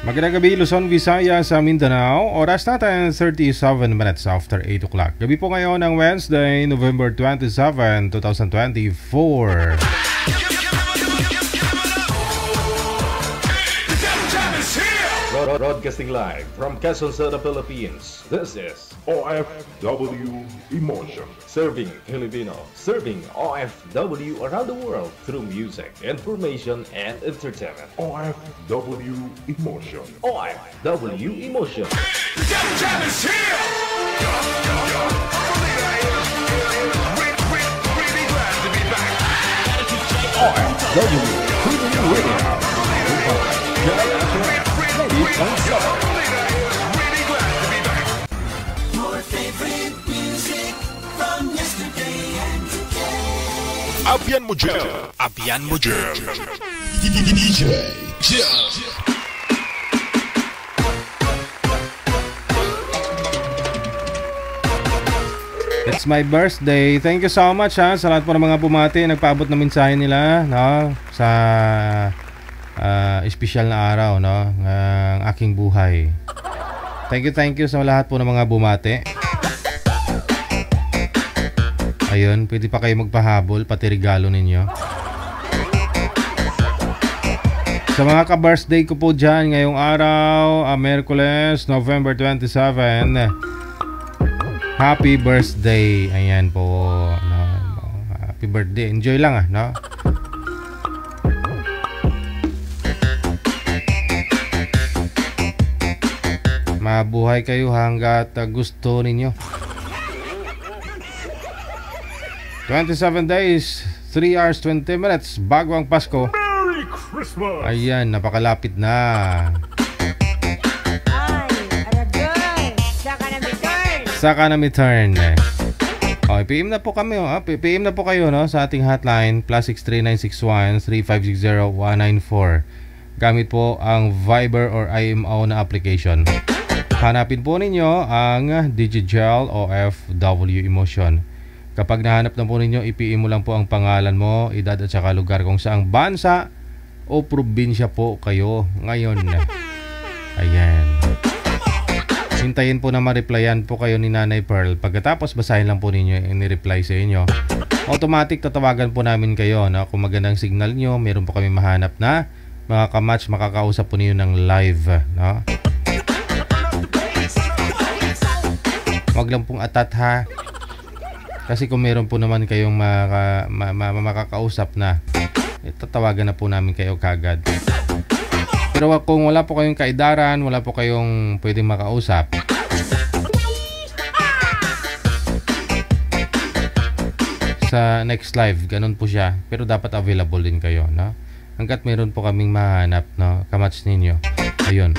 Magandang gabi, Luzon, Visayas, sa Mindanao. Oras natin 37 minutes after 8 o'clock. Gabi po ngayon ng Wednesday, November 27, 2024. Broadcasting live from Quezon City, Philippines. This is OFW Emotion. Serving Filipino, serving OFW around the world through music, information, and entertainment. OFW Emotion. OFW Emotion. Jam is here! Really glad to be back. OFW Radio. Your favorite music from yesterday and today. Abyan mo dyan. Abyan mo dyan. DJ Jam. It's my birthday. Thank you so much sa lahat po ng mga bumati. Nagpaabot na mensahe nila, no? Sa espesyal na araw, no, ng aking buhay. Thank you sa lahat po ng mga bumati. Ayun, pwede pa kayo magpahabol, pati regalo ninyo. Sa mga ka-birthday ko po dyan ngayong araw, Miyerkules, November 27, happy birthday. Ayan po, no? Happy birthday. Enjoy lang, no? Mabuhay kayo hanggat gusto ninyo. 27 days, 3 hours, 20 minutes bago ang Pasko. Merry Christmas! Ayan, napakalapit na. Saka na may turn. Okay, PM na po kami. PM na po kayo, no, sa ating hotline +63961 3560 gamit po ang Viber or IMO na application. Hanapin po ninyo ang Digigel OFW Emotion. Kapag nahanap na po ninyo, i-PM mo lang po ang pangalan mo, edad at saka lugar kung saang bansa o probinsya po kayo ngayon. Ayan. Hintayin po na ma-replyan po kayo ni Nanay Pearl. Pagkatapos basahin lang po ninyo yung ni-reply sa inyo. Automatic tatawagan po namin kayo, no? Kung magandang signal nyo, meron po kami mahanap na makakamatch, makakausap po ninyo ng live, no? Wag lang pong atat, ha. Kasi kung meron po naman kayong makakausap na, tatawagan na po namin kayo kagad. Pero kung wala po kayong kaidaran, wala po kayong pwedeng makausap, sa next live, ganun po siya. Pero dapat available din kayo, no? Hanggat meron po kaming mahanap, no, kamatch ninyo. Ayun.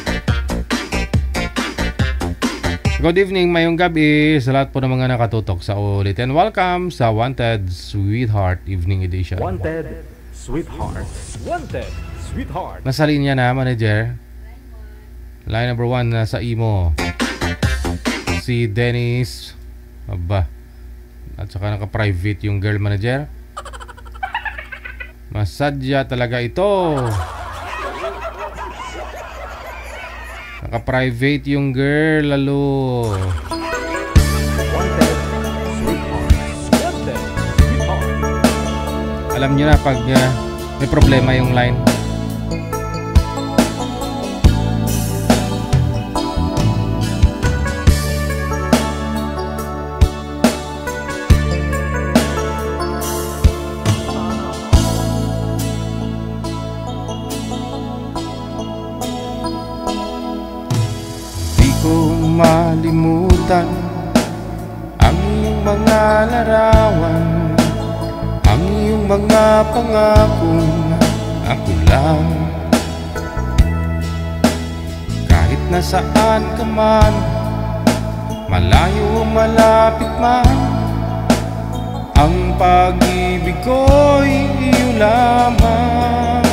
Good evening, mayong gabi sa lahat po ng mga nakatutok sa ulit. And welcome sa Wanted Sweetheart Evening Edition. Wanted Sweetheart. Wanted Sweetheart. Nasa linya na, manager. Line number 1 na sa imo. Si Dennis. Aba. At saka naka-private yung girl, manager. Masadya talaga ito. Naka-private yung girl, lalo. Wanted Sweetheart. Wanted Sweetheart. Alam nyo na pag may problema yung line. Malimutan ang iyong mga larawan, ang iyong mga pangakong ako lang. Kahit nasaan ka man, malayo o malapit man, ang pag-ibig ko'y iyo lamang.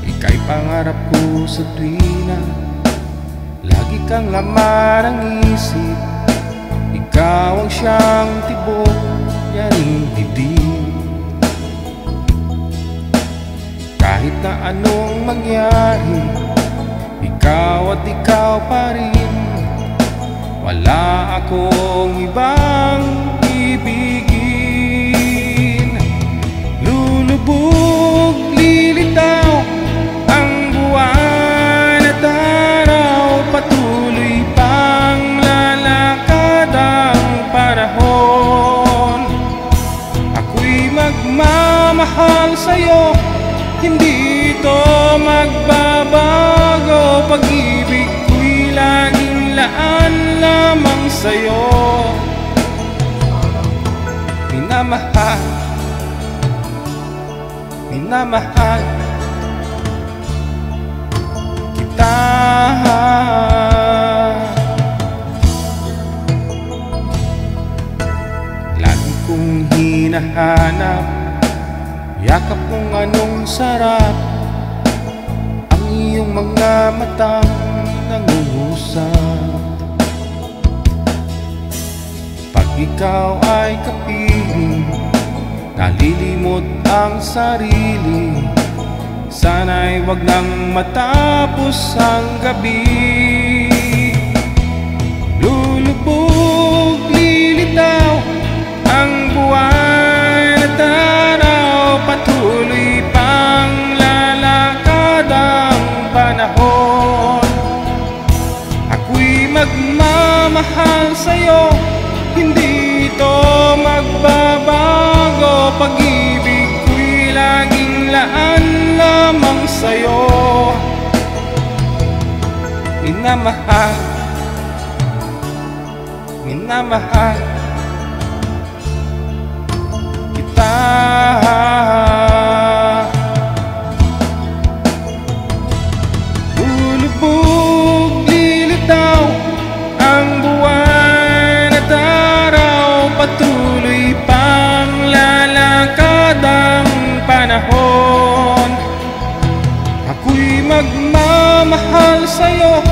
Ika'y pangarap ko sa tuwina, lagi kang laman ng isip. Ikaw ang siyang tibok, yaring dibdib. Kahit na anong mangyari, ikaw at ikaw pa rin. Wala akong ibang ibigin. Lulubog, lilitaw ang buwan at araw. Patuloy pang lalakad ang panahon. Ako'y magmamahal sa'yo, hindi ito magbabago. Pag-ibig ko'y laging laan lamang sa'yo. Minamahal, minamahal kita. Lagi kong hinahanap yakap kung anong sarap ang iyong mga matang nangungusap. Pag ikaw ay kapiling, nalilimot ang sarili. Sana'y wag nang matapos ang gabi. Lulubog, lilitaw ang buwan at araw. Patuloy pang lalakad ang panahon. Ako'y magmamahal sa'yo, hindi ito magbabago. Pag-ibig ko'y laging laan lamang sa'yo. Minamahal, minamahal kita. Lulubog, lilitaw ang buwan at araw. Patuloy pang lalakad ang panahon. Ako'y magmamahal sa'yo,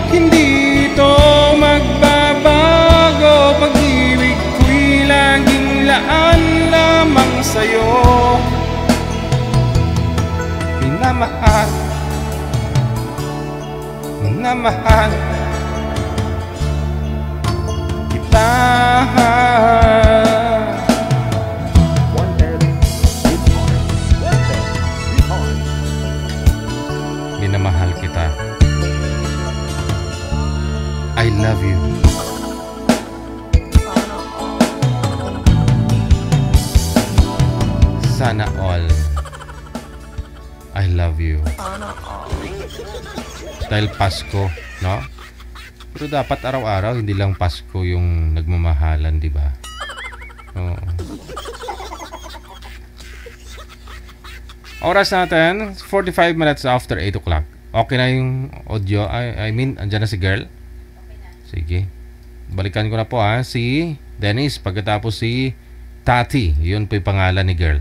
hindi ito magbabago. Pag-ibig ko'y laging laan lamang sa'yo. Minamahal, minamahal kita. Minamahal kita. I love you. Sana all. I love you. Dahil Pasko, no? Pero dapat araw-araw, hindi lang Pasko yung nagmamahalan, di ba? Oo. Oras natin, 45 minutes after 8 o'clock. Okay na yung audio? I mean, andyan na si girl? Sige. Balikan ko na po si Dennis pagkatapos si Tati. Yun po yung pangalan ni girl.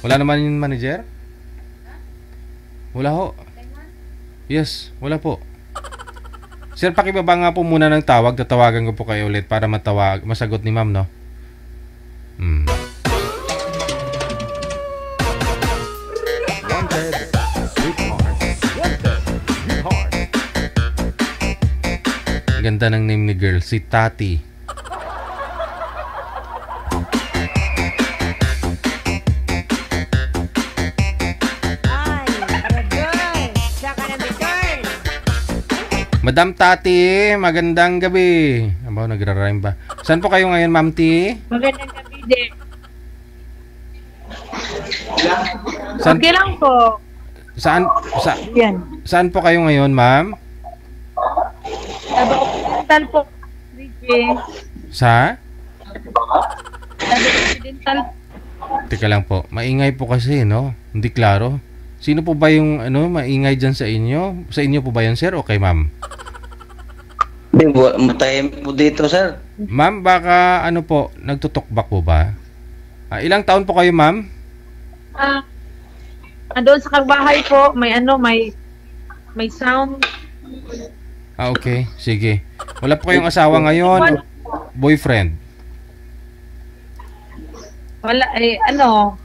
Wala naman yung manager? Wala ho. Yes, wala po. Sir, pakibaba nga po muna ng tawag. Tatawagan ko po kayo ulit para masagot ni ma'am, no? Ganda ng name ni girl, si Tati. Madam Tati, magandang gabi. Aba, nagra-rhyme ba? Saan po kayo ngayon, Ma'am T? Magandang gabi din. Saan, Okay lang po. Yan. Saan po kayo ngayon, Ma'am? Tabi Occidental po. DJ. Sa? Tabi Occidental. Teka lang po. Maingay po kasi, no? Hindi klaro. Sino po ba yung maingay dyan sa inyo? Sa inyo po ba yan, sir? Okay, ma'am. Matahimik po dito, sir. Ma'am, baka nagtutokbak po ba? Ilang taon po kayo, ma'am? Doon sa kabahay po, may sound. Okay. Sige. Wala po kayong asawa ngayon? Boyfriend? Wala,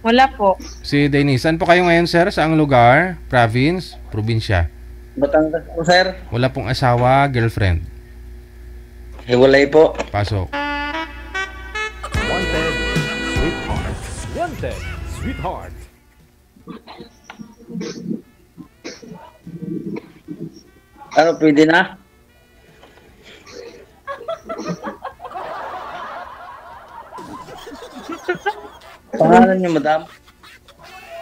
wala po. Si Denise, saan po kayo ngayon, sir? Saang lugar? Province? Probinsya? Batangas po, sir. Wala pong asawa, girlfriend. Hiwalay po. Pasok. Wanted, sweetheart. Wanted, sweetheart. Ano, pwede na? Pangalan niyo, madam?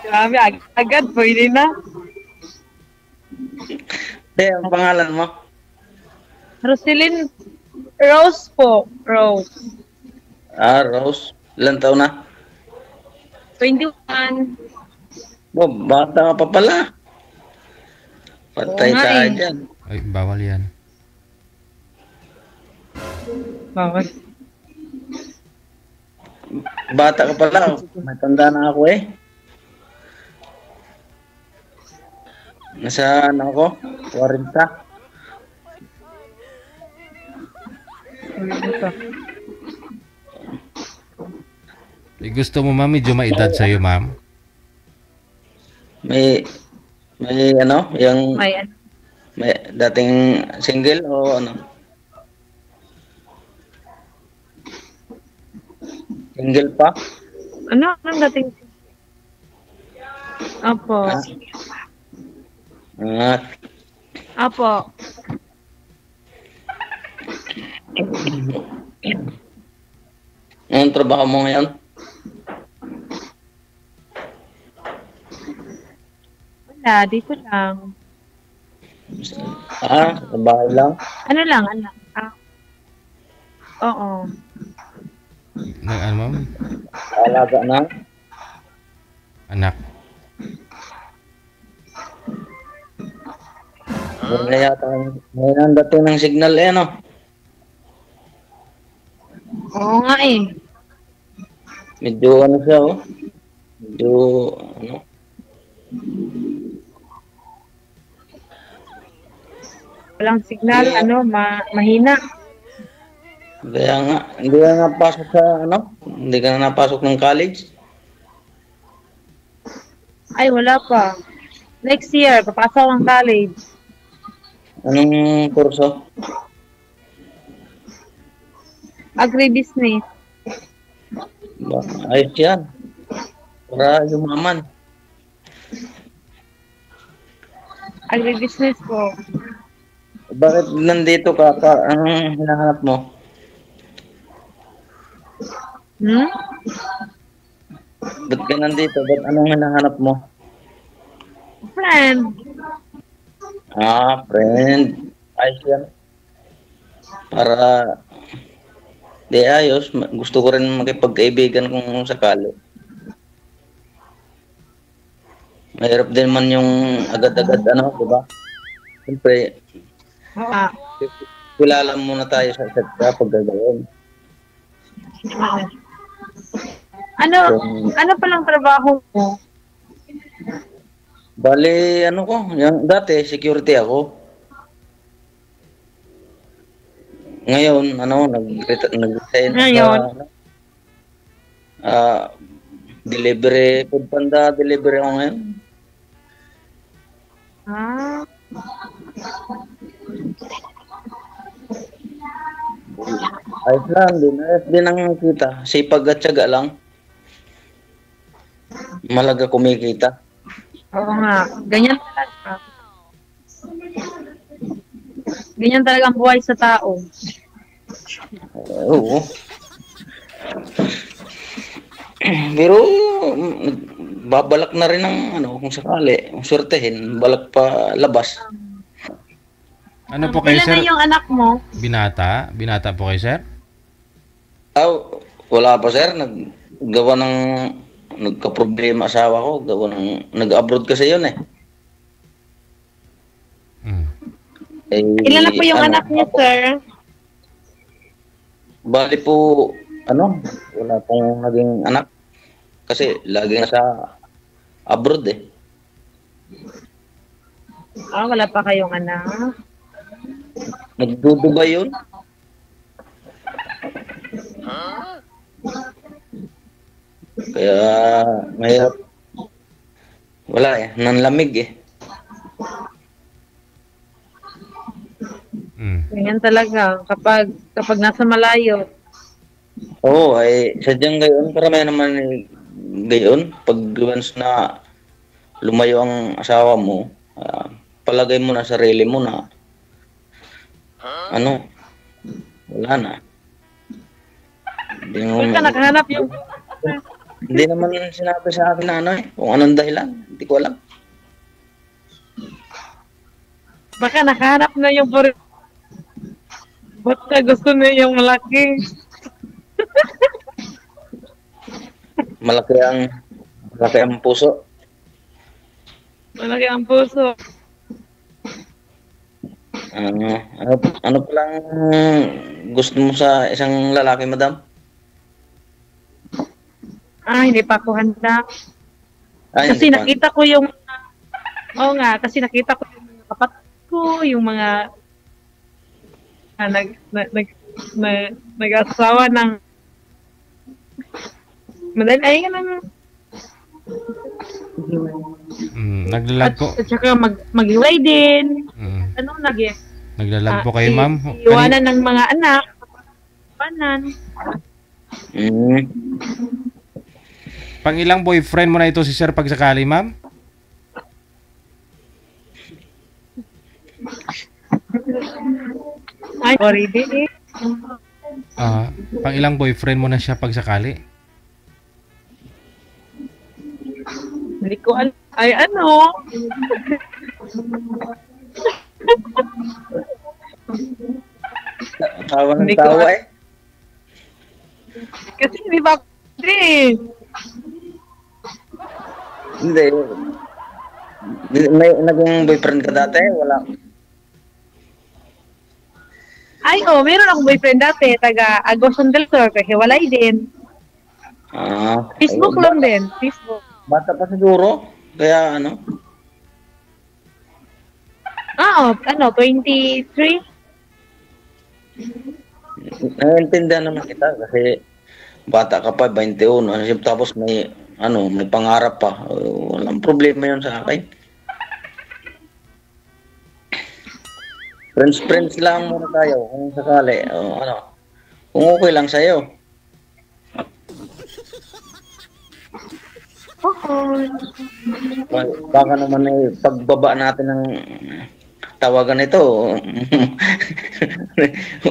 Grabe, agad, pwede na. Ang pangalan mo? Roselyn Rose po. Rose. Rose. Ilan taon na? 21. Oh, bata ka pa pala. Patay Oo nga tayo eh. dyan. Ay, bawal yan. Bakit? Bata ka pala. Matanda na ako eh. Nasa ano ako? 40. Gusto mo, ma'am, medyo maedad sa'yo, ma'am? May ano? Yung May may dating single o ano? Single pa? anong dating? Apo. Apo. Anong trabaho mo ngayon? Wala, dito lang. Sa bahay lang? Ano lang, anak? Oo. Ano, ma'am? Alaga na? Anak. Wala yata. Ngayon ang dating ng signal eh, no? Oo nga eh. Medyo ano siya, oh. Medyo, ano? Walang signal, mahina. Kaya nga, hindi ka na napasok sa, ano? Hindi ka na napasok ng college? Ay, wala pa. Next year, papasok ang college. Anong kurso? Agribusiness. Ayos yan. Para yumaman. Agribusiness po. Bakit nandito ka? Anong hinahanap mo? Ba't ka nandito? Ba't anong hinahanap mo? Friend. Friend. Ayos yan. Para di ayos. Gusto ko rin makipagkaibigan kung sakali. Mahirap din man yung agad-agad ano, di ba? Siyempre, Oo. kilala muna tayo sa isa't isa pag gagawin. Ano palang trabaho mo? Bali, ano ko, yung, dati security ako. Ngayon, ano, nag-resign Ngayon? Delivery, food panda, delivery ako ngayon. Ayos lang din. Ayos din ang kita. Sipag at tiyaga lang. Malaga kumikita. Oo nga. Ganyan talaga. Ganyan talaga ang buhay sa tao. Oo. Pero babalak na rin ng ano kung sakali, swertehin, balak pa labas. Ano po kayo, Ilan sir? na yung anak mo? Binata? Binata po kayo, sir? Wala pa sir, naggawa ng nagka-problema asawa ko, gawa ng nag-abroad kasi yun eh. Ilan na po yung anak niyo, sir? Bali po, wala pong naging anak. Kasi lagi na sa abroad eh. Wala pa kayong anak. Nagdudubay yun. Kaya mahirap. Wala eh, nanlamig eh. Ganyan talaga. Kapag nasa malayo. Oo, ay sadyang gayon. Karamihan naman gayon. Pag once na lumayo ang asawa mo, palagay mo na sarili mo na ano, wala na. Hindi Huwag ka nakahanap yung... Hindi naman sinabi sa akin na ano eh, kung anong dahilan. Hindi ko alam. Baka nakahanap na yung... Ba't ka gusto na yung malaki? Malaki ang puso. Malaki ang puso. Ano palang gusto mo sa isang lalaki, madam? Hindi pa ako handa. Hindi Kasi pa. nakita ko yung... Oo nga, kasi nakita ko yung mga kapatid ko, yung mga... nag-asawa ng... Madali, ay nga nang... Naglalag po. At saka mag-iway din. Ano, Naglalag po kayo, ma'am? Iwanan ng mga anak. Panan. Pang ilang boyfriend mo na ito si sir pag sakali, ma'am? Ay, already. Pang ilang boyfriend mo na siya pag sakali? Hindi ko alam. Ay, ano? Tawa ng tawa eh. Kasi hindi ba ako Hindi. May naging boyfriend ka dati? Wala. Ay, meron akong boyfriend dati, taga Agoson del Sur, kasi walay din. Facebook lang din, Facebook. Bata pa siguro, kaya ano? 23. Naiintindihan naman kita kasi bata ka pa, 21. Tapos may pangarap pa. Walang problema yun sa akin. Friends lang muna tayo kung sakali. Kung okay lang sa'yo. Baka naman pagbaba natin ng tawagan ito,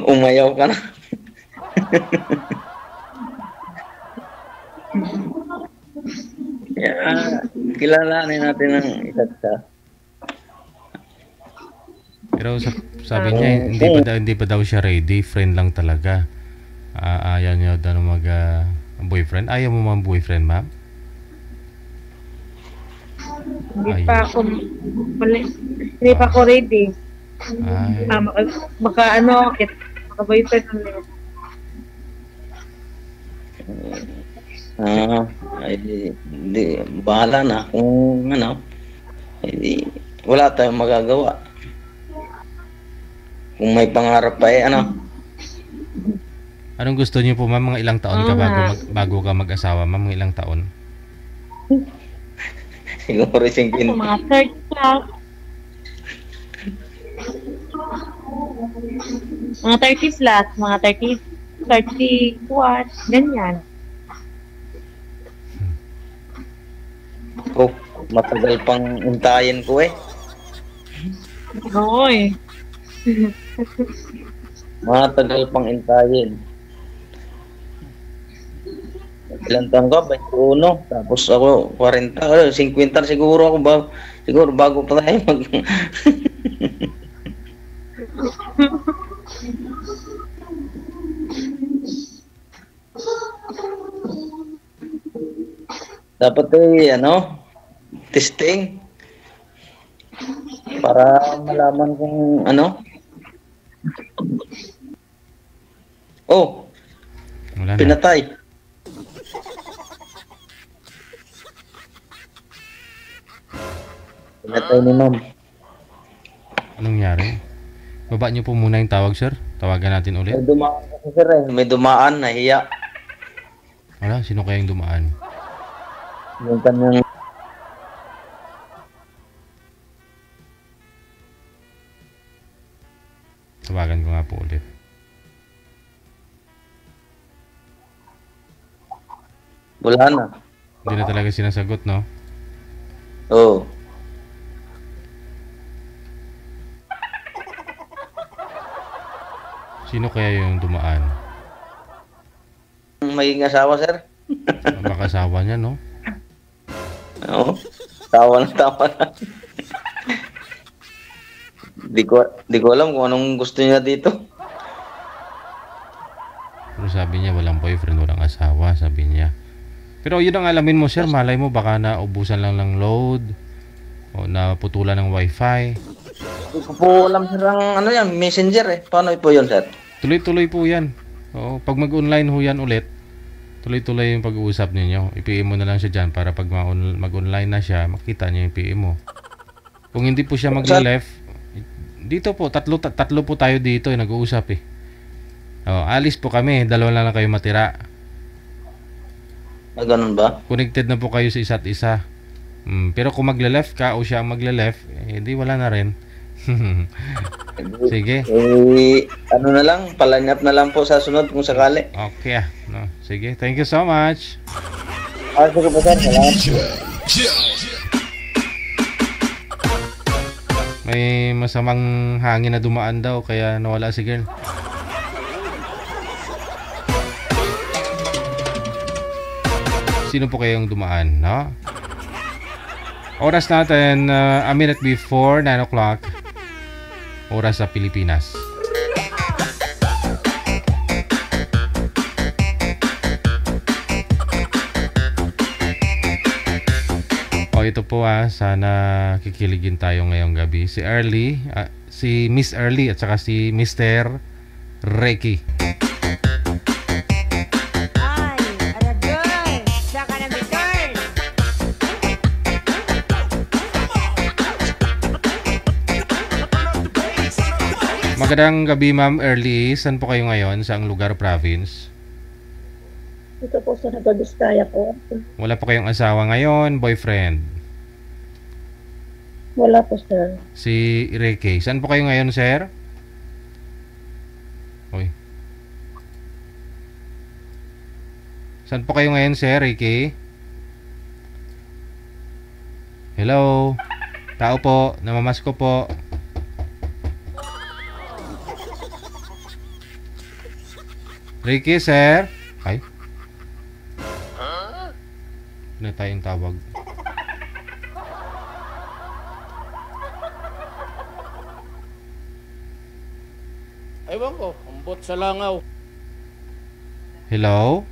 umayaw ka na. Kilalanin natin ng isa't isa. Pero sabi niya, hindi pa daw siya ready. Friend lang talaga. Ayaw niya daw boyfriend. Ayaw mo mga boyfriend, ma'am? Hindi pa ako ready. Baka boyfriend lang. Bahala na kung wala tayong magagawa. Kung may pangarap pa Anong gusto niyo po, ma'am? Mga ilang taon ka bago ka mag-asawa, ma'am? Mga ilang taon? Siguro 50. Mga 30 lang. Mga 30 plus, mga 31, ganyan. Matagal pang intayin ko eh. Oo eh. Matagal pang intayin. Ilan taon ka? 21. Tapos ako 40. 50 siguro ako siguro bago pa tayo dapat testing para malaman kung Wala na. pinatay. Pinatay ni ma'am. Anong nangyari? Baba niyo po muna yung tawag, sir. Tawagan natin ulit. May dumaan kasi sir eh. May dumaan, nahiya. Wala, sino kayang dumaan? Yung kanyang Tawagan ko nga po ulit. wala na. Hindi na talaga sinasagot, no? Oo. Sino kaya yung dumaan? May asawa, sir? Baka asawa niya, no? Oo. Tawa na. Di ko alam kung anong gusto niya dito. Pero sabi niya, walang boyfriend, walang asawa, sabi niya. Pero yun ang alamin mo, sir. Malay mo, baka naubusan lang ng load o naputulan ng wifi. Di ko po alam, sir, ang ano yan, messenger eh. Paano po yun, sir? Tuloy-tuloy po yan. O, pag mag-online ho yan ulit, tuloy-tuloy yung pag-uusap ninyo. I-PM mo na lang siya dyan para pag mag-online na siya, makita niya yung PM mo. Kung hindi po siya mag-left, dito po, tatlo po tayo dito, nag-uusap eh. O, alis po kami, dalawa lang kayo matira. Ah, ganun ba? Connected na po kayo sa isa't isa. Pero kung magle-left ka o siya ang magle-left, di wala na rin. Sige. Ano na lang, palanyap na lang po sa sunod kung sakali. Okay no. Sige, thank you so much. Sige po, sir. Salamat. May masamang hangin na dumaan daw kaya nawala si girl. Sino po kayong dumaan, no? Oras natin, a minute before 9 o'clock. Oras sa Pilipinas. O, ito po sana kikiligin tayo ngayong gabi. Si Early, si Miss Early at saka si Mr. Reiki. Magandang gabi, Ma'am Early. Saan po kayo ngayon? Saang lugar, province? Ito po sa Nagbiskaya po. Wala po kayong asawa ngayon, boyfriend? Wala po, sir. Si Reiki. Saan po kayo ngayon, sir? Uy. Saan po kayo ngayon, sir, Reiki? Hello? Tao po, namamasko po. Ricky, sir? Ay? Ano tayong tawag? Ewan ko, ambot sa langaw. Hello?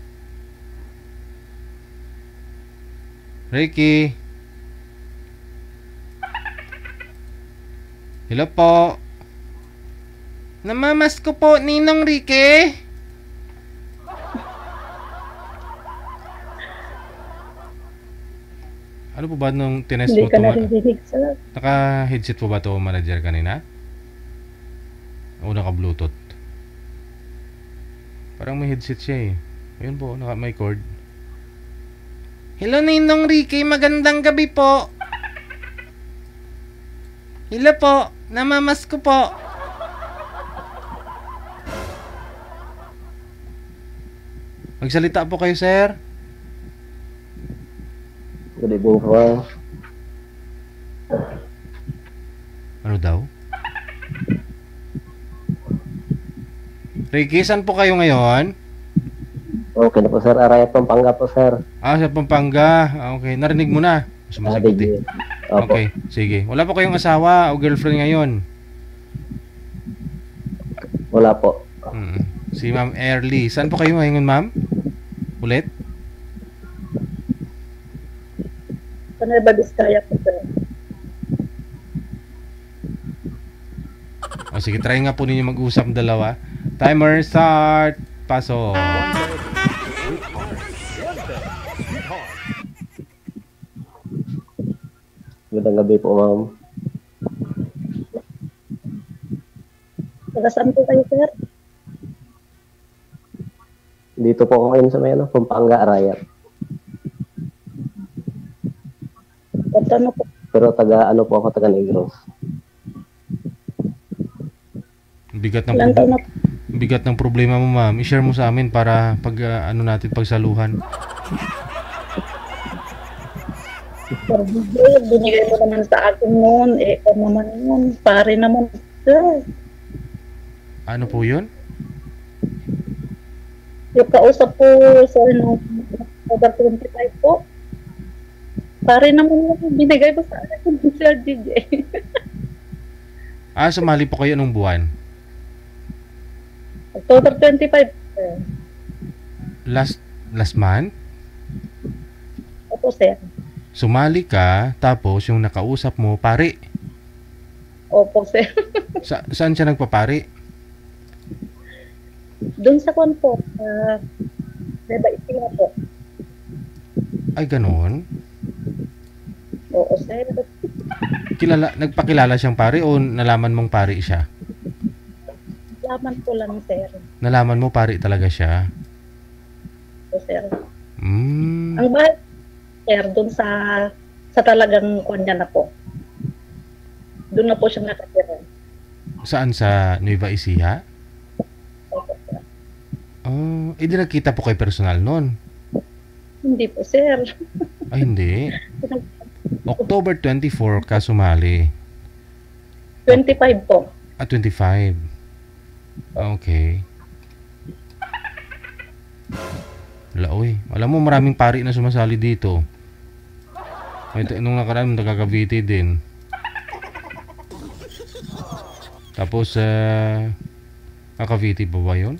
Ricky? Hello po? Namamasko po, Ninong Ricky? Ano po ba nung tinest mo Hindi ka to? narinig, sir. Naka-headset po ba to manager kanina? O naka-bluetooth? Parang may headset siya eh. Ayun po, may cord. Hello Ninong Ricky, magandang gabi po. Hello po, namamasko po. Magsalita po kayo, sir. Good evening po. Ano daw? Ricky, saan po kayo ngayon? Okay na po, sir. Arayat Pampanga po, sir. Sa Pampanga. Okay, narinig mo na. Sumasagot eh. Opo. Okay, sige. Wala po kayong asawa o girlfriend ngayon? Wala po. Si Ma'am Early. Saan po kayo ngayon, ma'am? Ulit? Sa Nagbiskaya po, sir. O sige, try nga po ninyo mag-usap dalawa. Timer start. Pasok. Magandang gabi po, ma'am. Taga saan po kayo, sir? Dito po ako ngayon sa may Pampanga, Arayat. Ano po? Pero taga Negros. Bigat ng Ilan taon na po? bigat ng problema mo, ma'am. I-share mo sa amin para pag ano natin pagsaluhan. Sir, binigay mo naman sa akin noon. Ano naman yun? Pare naman, sir. Ano po 'yun? Yung kausap ko, sir, nung October 25 po. Pare naman yung binigay mo sa akin, Sir DJ. Sumali po kayo nung buwan. October 25, sir. Last month? Opo, sir. Sumali ka, tapos yung nakausap mo, pare. Opo, sir. Saan siya nagpapare? Doon sa kwan po, Beba Itila po. Ay, ganoon? Oo, sir. Nagpakilala siyang pare o nalaman mong pare siya? Laman ko lang, sir. Nalaman mo pare talaga siya? Oo, sir. Mm. Ang bahay, sir, doon sa talagang kwan niya na po. Doon na po siya nakatira. Saan? Sa Nueva Ecija? Opo, sir. Oh, di nakita po kay personal noon? Hindi po, sir. Ay, hindi. October 24 ka sumali. 25 po. 25. Okay. Laoy. Alam mo, maraming pari na sumasali dito. Nung nakaraan, nagkakavite din. Tapos, Cavite pa ba yun?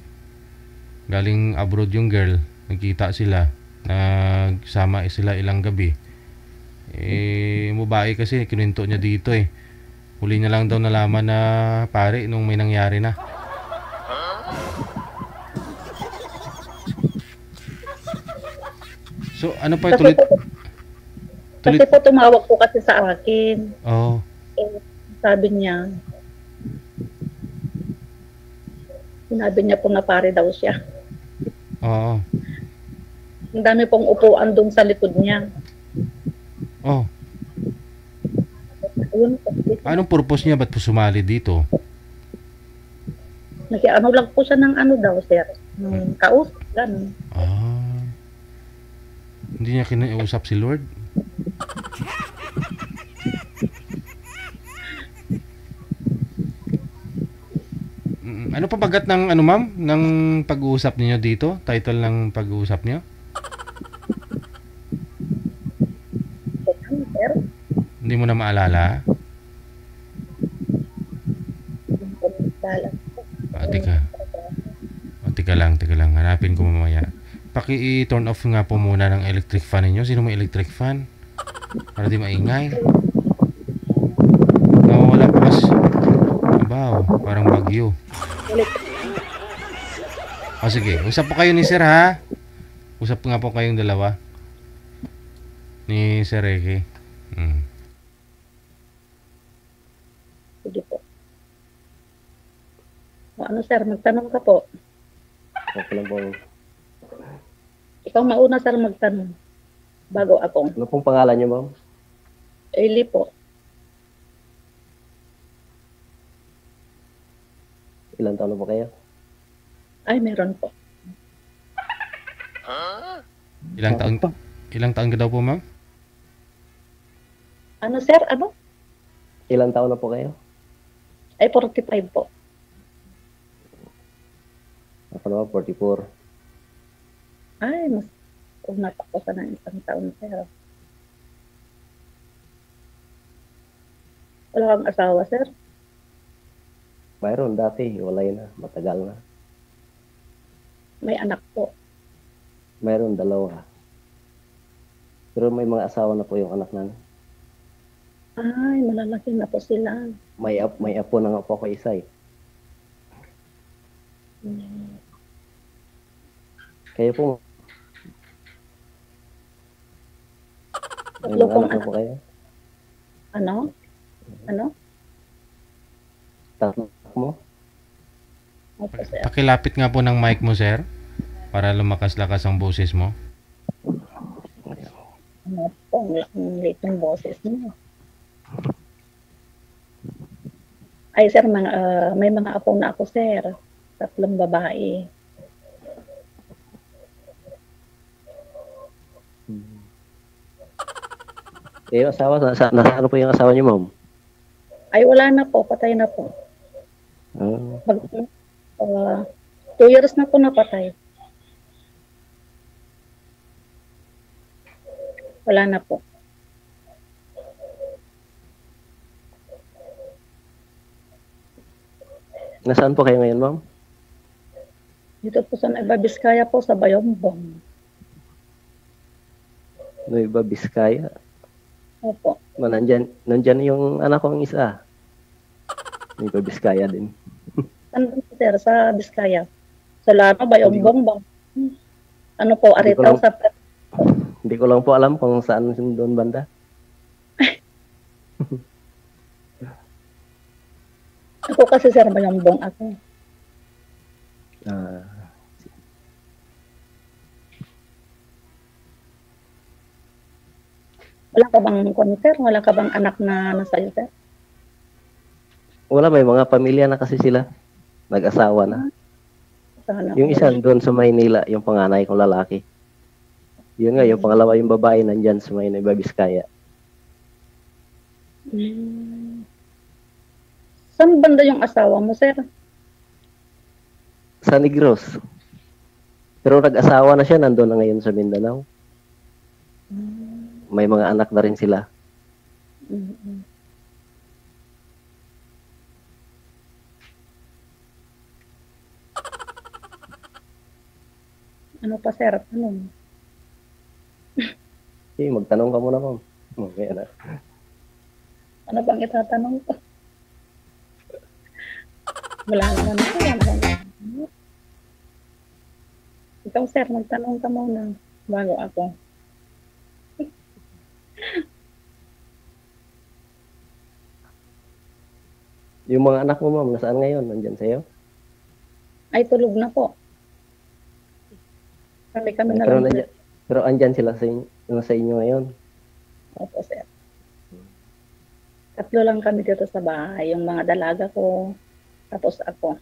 Galing abroad yung girl. Nagkita sila. Nagsama sila ilang gabi. Babae kasi, kinuwento niya dito eh. Huli niya lang daw nalaman na pare nung may nangyari na. So, ano pa tuloy? Kasi po tumawag po kasi sa akin. Oh. Sabi niya, sinabi niya po na pare daw siya. Oo. Ang dami pong upuan doon sa likod niya. Oh. Ayun po. Anong purpose niya? Ba't po sumali dito? Nag-ano lang po siya ng ano daw, sir. Kausap, gano'n. Hindi niya kinausap si Lord? Ano pa bagat ng ano ma'am? Ng pag-uusap niyo dito? Title ng pag-uusap niyo? Sir? Hindi mo na maalala? Teka lang. Hanapin ko mamaya. Paki-turn off nga po muna ng electric fan ninyo. Sino may electric fan? Para di maingay. Nawawala po kasi. Abaw, parang bagyo. Sige, usap po kayo ni Sir ha. Usap nga po kayong dalawa. Ni Sir Ricky. Sige po. Ano sir, magtanong ka po. Okay lang po. Ikaw mauna sir magtanong. Bago ako. Ano pong pangalan niyo, ma'am? Eli po. Ilang taon na po kayo? Ay, meron po. Ilang taon ka daw po, ma'am? Ano sir, ano? Ilang taon na po kayo? Ay, 45 po. Ako naman, 44. Ay, mas una pa ko sa ng isang taon sir. Wala kang asawa sir? Mayroon dati, walay na, matagal na. May anak po. Mayroon 2. Pero may mga asawa na po yung anak namin. Ay, malalaki na po sila. May apo na nga po ako isa eh. Kayo po. May Tatlo mga pong anak na anak. po kayo? Ano? Ano? Tatlo mo? Opo sir. Pakilapit nga po ng mic mo, sir. Para lumakas-lakas ang boses mo. Ano po, ang late ng boses niyo. Ay, sir, may mga apo na ako, sir. 3 babae. Eh, yung asawa, nasaan po yung asawa niyo, ma'am? Ay, wala na po. Patay na po. Ah, 2 years na po napatay. Wala na po. nasaan po kayo ngayon, ma'am? Dito po sa Nueva Vizcaya po, sa Bayombong. Nueva Vizcaya. Opo. Nandyan yung anak kong isa. Nueva Vizcaya din. Saan po, sir? Sa Vizcaya. Sa Lano, Bayombong. Ano po, Aritaw sa... Hindi ko lang po alam kung saan doon banda. Ako kasi, sir, Bayombong ako. Ah, Wala ka bang, sir? Wala ka bang anak na nasa iyo, sir? wala, may mga pamilya na kasi sila. Nag-asawa na. Sana. Yung isa doon sa Maynila, yung panganay kong lalaki. Yun nga, yung pangalawa yung babae nandyan sa Nueva Vizcaya. Saan banda yung asawa mo, sir? Sa Negros. Pero nag-asawa na siya, nandun na ngayon sa Mindanao. May mga anak na rin sila. Ano pa, sir? Ano? Okay, magtanong ka muna, ma'am. Okay na. Ano bang itatanong ko? Wala naman ako. Wala naman. Ikaw, sir, magtanong ka muna bago ako. Yung mga anak mo, ma'am, nasaan ngayon? Nandyan sa'yo? Ay, tulog na po. Kami na Pero, lang. pero andyan sila sa inyo ngayon. Opo, sir. 3 lang kami dito sa bahay. Yung mga dalaga ko, tapos ako.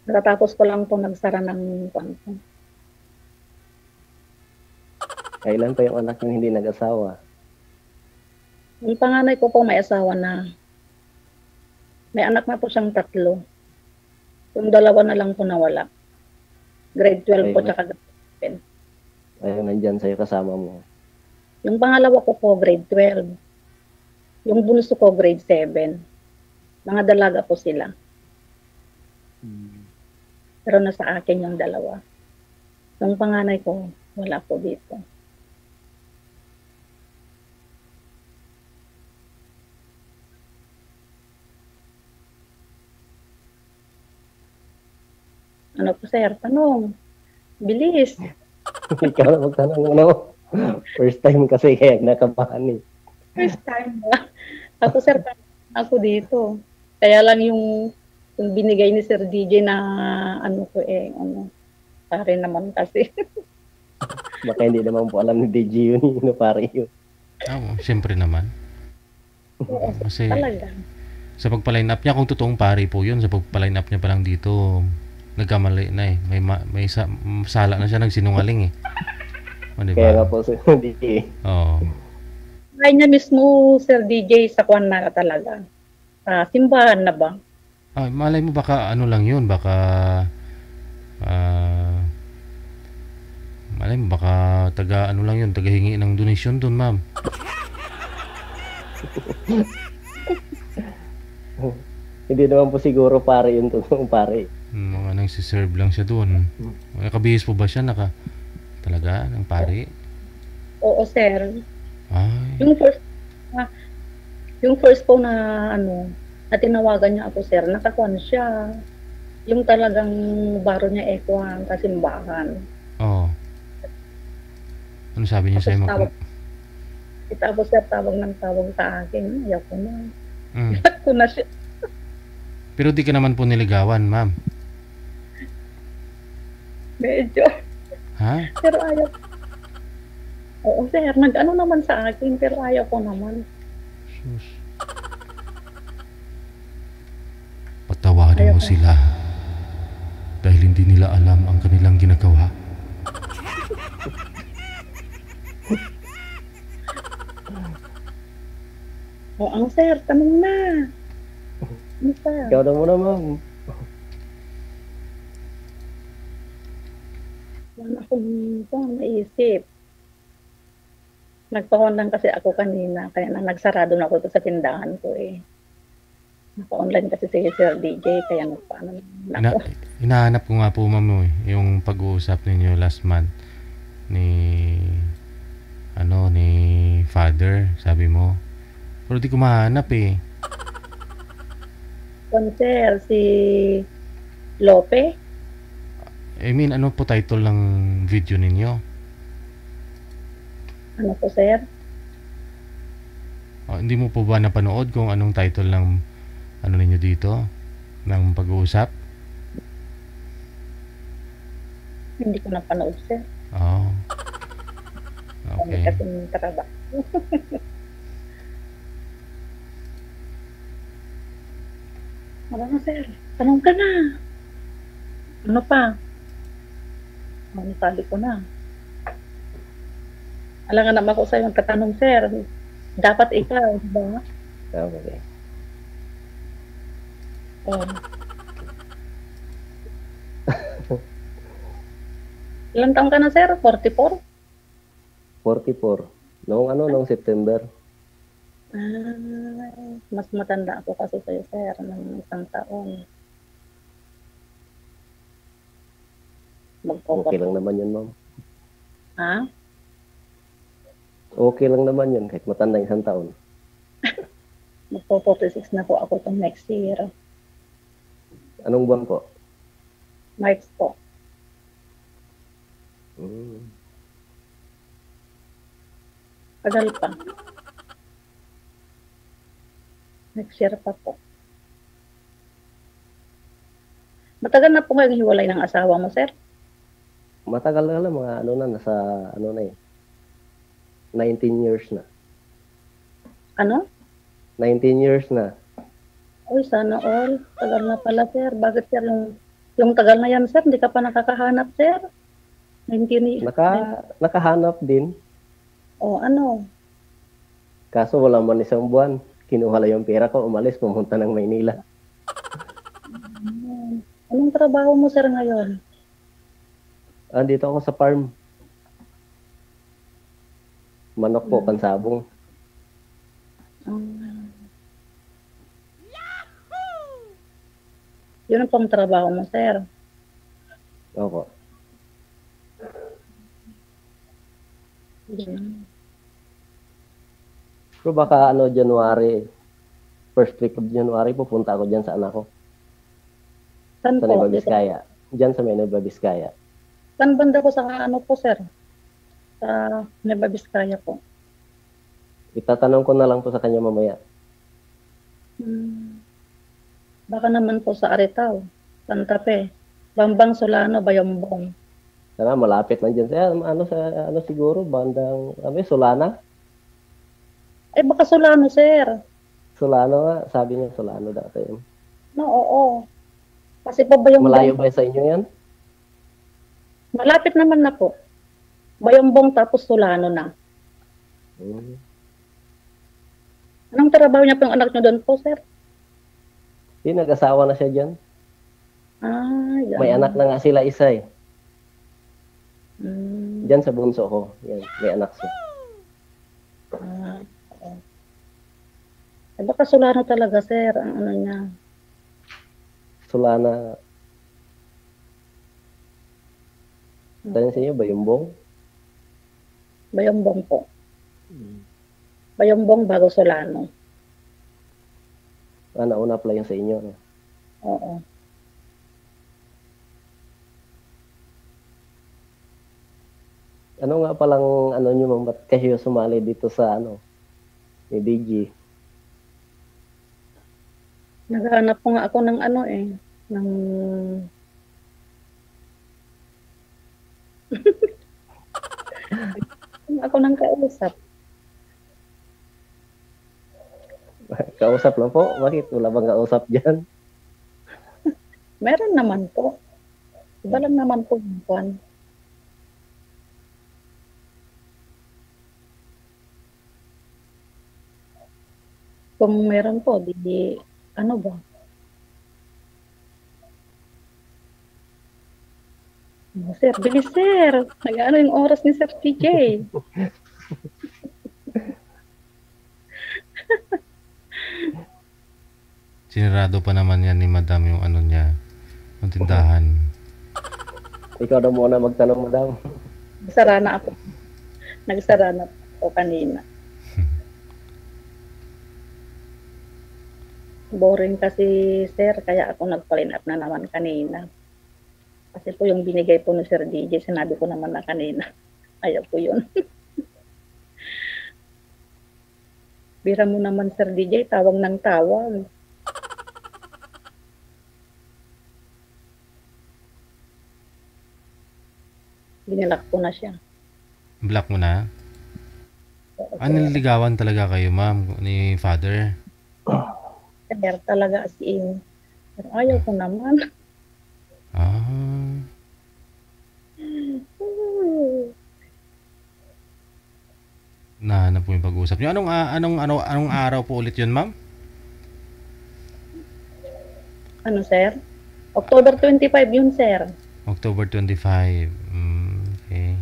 Nakatapos ko lang po nagsara ng kwanto. Kailan pa yung anak yung hindi nag-asawa? Yung panganay ko po may asawa na. May anak na po siyang 3. Yung 2 na lang po nawala. Grade 12 po, tsaka grade 10. Ayun, nandyan sa'yo kasama mo. Yung pangalawa ko po, grade 12. Yung bunso ko, grade 7. Mga dalaga po sila. Pero nasa akin yung 2. Yung panganay ko, wala po dito. Ano po, sir? Tanong. Bilis. Ikaw na magtanong mo, no? First time kasi kaya nakabahan eh. First time ba? Ako, sir, ako dito. Kaya lang yung binigay ni Sir DJ na ano ko pare naman kasi. Baka hindi naman po alam ni DJ yun, pare yun. Siyempre naman. Oo, Kasi talaga. sa pagpa-line up niya, kung totoong pare po yun, sa pagpa-line up niya pa lang dito, nagkamali na eh. May sala na siya, nagsinungaling eh. Diba? Kaya nga po si DJ. Oo. Kaya niya mismo, Sir DJ, sa kwan na talaga. Simbahan na ba? Malay mo baka ano lang yun, baka malay mo baka taga ano lang yun, taga hingi ng donation dun, ma'am. Hindi naman po siguro pare yun, totoong pare. Mga nagsiserve lang siya dun. Nakabihis po ba siya talaga ng pare? Oo, sir. Ay. Yung first po na na tinawagan niya ako, sir, nakakuan siya. Yung talagang baro niya sa simbahan. Oo. Ano sabi niya sa'yo? Tapos sir, tawag sa akin. Ayaw ko na. Mm. Ayaw ko na siya. Pero di ka naman po niligawan, ma'am. Medyo. Ha? Pero ayaw. Oo, sir. Nag-ano naman sa akin, pero ayaw ko naman. Sus. Patawarin mo sila dahil hindi nila alam ang kanilang ginagawa. Oo, ang sir. Tanong na. Ano, sir? Ikaw na muna, ma'am. Wala akong naisip. Nagpa-on lang kasi ako kanina, kaya nagsarado na ako sa tindahan ko eh. Naka-online kasi si Sir DJ, kaya nagpaano na ako. Hinahanap ko nga po, ma'am, yung pag-uusap ninyo last month ni ni father, sabi mo. Pero di ko mahanap eh. Sir, si Lope? I mean, ano po title ng video ninyo? Ano po, sir? Hindi mo po ba napanood kung anong title ng ano ninyo dito? Ng pag-uusap? Hindi ko napanood, sir. Oo. Kami Okay. kasi trabaho. Wala na, sir. Tanong ka na. Ano pa? Ano sabi ko na? Alangan naman ako sa yung katanong, sir. Dapat ikaw, di ba? Okay. Oh. Ilang taong ka na, sir? 44? 44. Noong September. Mas matanda ako kasi sa'yo, sir, ng isang taon. Okay lang naman yun, ma'am. Ha? Okay lang naman yun, kahit matanda isang taon. Magpo-46 na po ako itong next year. Anong buwan po? March po. Tagal pa. Next year pa po. Matagal na po ngayong hiwalay ng asawa mo, sir? Matagal na lang, mga nasa 19 years na. Ano? 19 years na. Uy, sana all. Tagal na pala, sir. Bakit, sir, yung tagal na yan, sir, hindi ka pa nakakahanap, sir? 19 Nakahanap din. O, ano? Kaso wala man isang buwan. Kinuha lang yung pera ko, umalis, pumunta ng Maynila. Anong trabaho mo, sir, ngayon? Dito ako sa farm. Manok po, pansabong. Yun ang pang trabaho mo, sir. Opo. So baka January, first week of January, pupunta ako dyan sa anak ko. Saan Sa po? Nueva Vizcaya. Dyan sa may Nueva Vizcaya. Saan banda po sa ano po, sir? Sa Nueva Vizcaya po. Itatanong ko na lang po sa kanya mamaya. Baka naman po sa Aritaw, Santa Fe, Bambang Solano, Bayombong. Sana malapit lang dyan. Siguro, bandang, Solana? Baka Solano, sir. Solano nga, sabi niya Solano dati yun. No, oo. Kasi po Bayombong. Malayo ba sa inyo yan? Malapit naman na po. Bayombong tapos Solano na. Anong trabaho niya po yung anak niyo doon po, sir? Nag-asawa na siya dyan. Yan. May anak na nga sila isa eh. Dyan sa bunso ko. Yan, may anak siya. Baka Solano talaga, sir, ang ano niya. Solana. Saan sa inyo? Bayombong? Bayombong po. Bayombong bago Solano. Nauna pala yung sa inyo. Oo. Ano nga palang nyo, ma'am, ba't kayo sumali dito sa ni DG? Naghahanap po nga ako ng ng ako ako ng kausap. Kausap lang po. Bakit? Wala bang kausap dyan? Meron naman po. Iba lang naman po yung kwan. Kung meron po, di ano ba? Oh, sir, bilis sir. Nag-ano yung oras ni Sir TJ? Sinarado pa naman yan ni Madam yung ano niya, yung tindahan. Ikaw na muna magtanong, madam. Nagsara na ako. Nagsara na ako kanina. Boring kasi sir, kaya ako nag-line up na naman kanina. Kasi po yung binigay po ni Sir DJ, sinabi ko naman na kanina. Ayaw po yun. Bira mo naman Sir DJ, tawag ng tawag. Binilak ko na siya. Block mo na? Nililigawan talaga kayo, ma'am, ni father? Kaya talaga as in. Pero ayaw ko naman. Nahanap po yung pag-uusap niyo. Anong araw po ulit yun, ma'am? Ano, sir? October 25 yun, sir. October 25. Okay.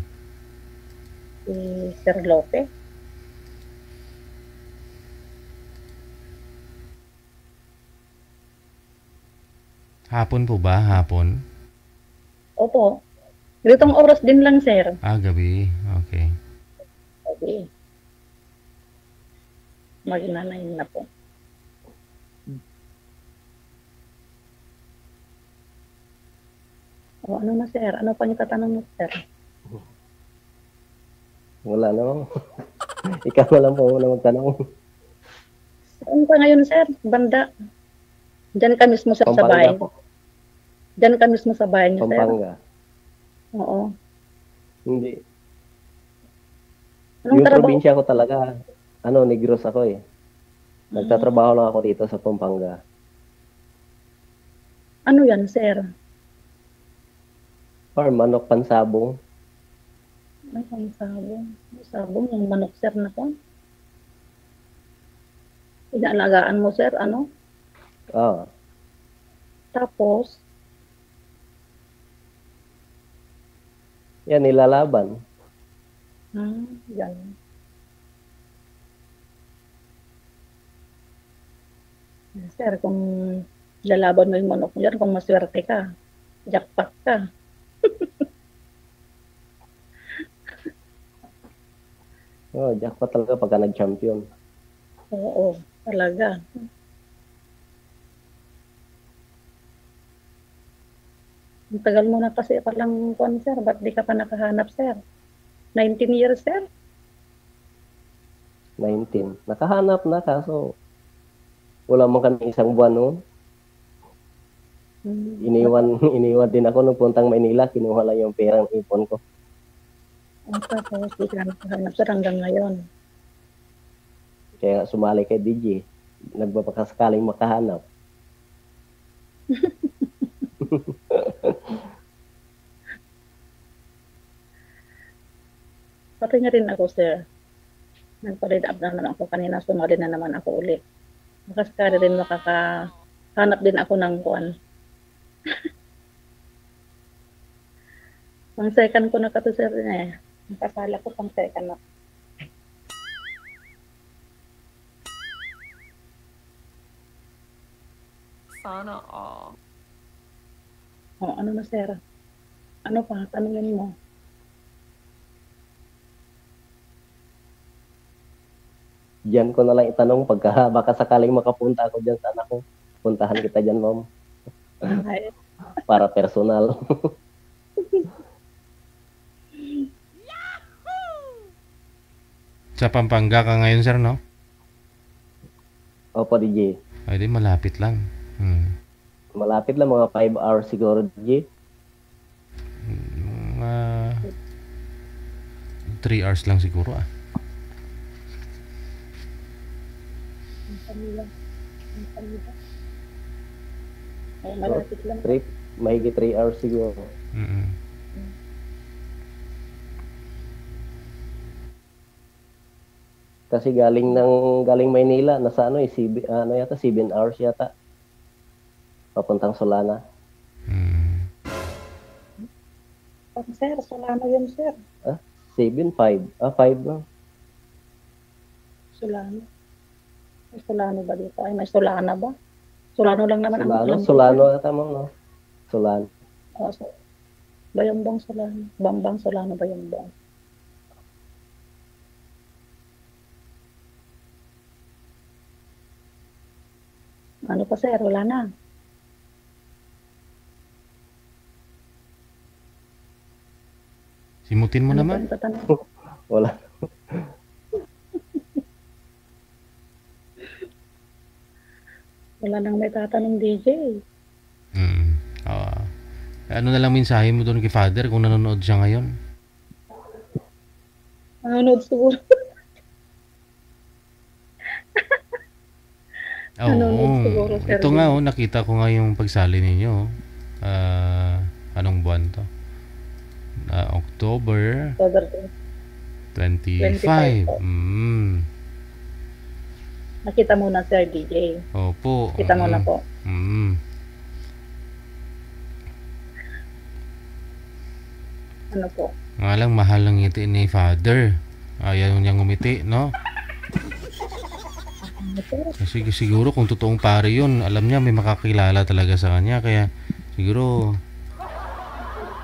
Si Sir Lope. Hapon po ba? Hapon? Opo. Ganitong oras din lang, sir. Gabi. Okay. Okay. Mag-9 na po. O, ano na, sir? Ano pa yung tatanong mo, sir? Wala naman. Ikaw na lang po muna magtanong. Saan ka ngayon, sir? Banda. Diyan ka mismo sa Pampanga bahay. po. Diyan ka mismo sa bahay niyo, sir? Pampanga. Oo. Hindi. Anong Yung trabaho? probinsya ko talaga, Negros ako eh. Nagtatrabaho lang ako dito sa Pampanga. Ano yan, sir? Or manok pansabong. Ay, ang sabong. Sabong, yung manok, sir, na po. Inaalagaan mo, sir, ano? Oo. Tapos, Yan, nilalaban. Yan. Sir, kung lalaban mo yung manok mo yan, kung maswerte ka, jackpot ka. Jackpot talaga pagka nag-champion. Oo, talaga. Ang tagal mo na kasi palang kwan, sir. Ba't di ka pa nakahanap, sir? 19 years, sir? 19. Nakahanap na kaso wala man kami isang buwan noon. Iniwan din ako nung puntang Maynila. Kinuha lang yung perang ipon ko. Tapos di ka nakahanap, sir, hanggang ngayon. Kaya nga sumali kay DJ. Nagbabakasakaling makahanap. Pati nga rin ako, sir. Nagpa-read up na naman ako kanina. Sumali na naman ako ulit. Makasakali rin makakahanap din ako ng kuwan. Pang second ko na kato, sir, eh. Nakasala ko pang second na. Sana all. Ano na, sir? Ano pa? Tanungin mo. Diyan ko na lang itanong pagka baka sakaling makapunta ako diyan sa anak ko. Puntahan kita diyan, ma'am. Ay. Para personal. Sa Pampanga ka ngayon, sir, no? Opo, DJ. Ay, di malapit lang. Malapit lang, mga 5 hours siguro, DJ. 3 3 hours lang siguro ah. Ang pamilya. Ang pamilya. Ay, malapit lang. Mahigit 3 hours siguro. Mm-mm. Kasi galing Maynila, nasa ano 7 hours yata. Papuntang Solana. Sir, Solano yun, sir. 7, 5. 5 lang. Solano. May Solano ba dito? Ay, may Solana ba? Solano lang naman ang alam ko. Solano ata mo, no? Solano. Bayambang Solano. Bambang Solano, Bayambang. Ano pa, sir? Wala na. Simutin mo Ano naman. pa ang tatanong? Wala. Wala nang may tatanong, DJ. Ano na lang mensahe mo doon kay Father kung nanonood siya ngayon? Nanonood siguro. Nanonood siguro, sir. Ito nga nakita ko nga yung pagsali ninyo. Anong buwan to? October 25. Nakita mo na, sir, DJ. Opo. Kita mo na po. Ano po? Nga lang, mahal ng ngiti ni Father. Ayaw niyang umiti, no? Kasi siguro kung totoong pare yun, alam niya may makakilala talaga sa kanya. Kaya siguro,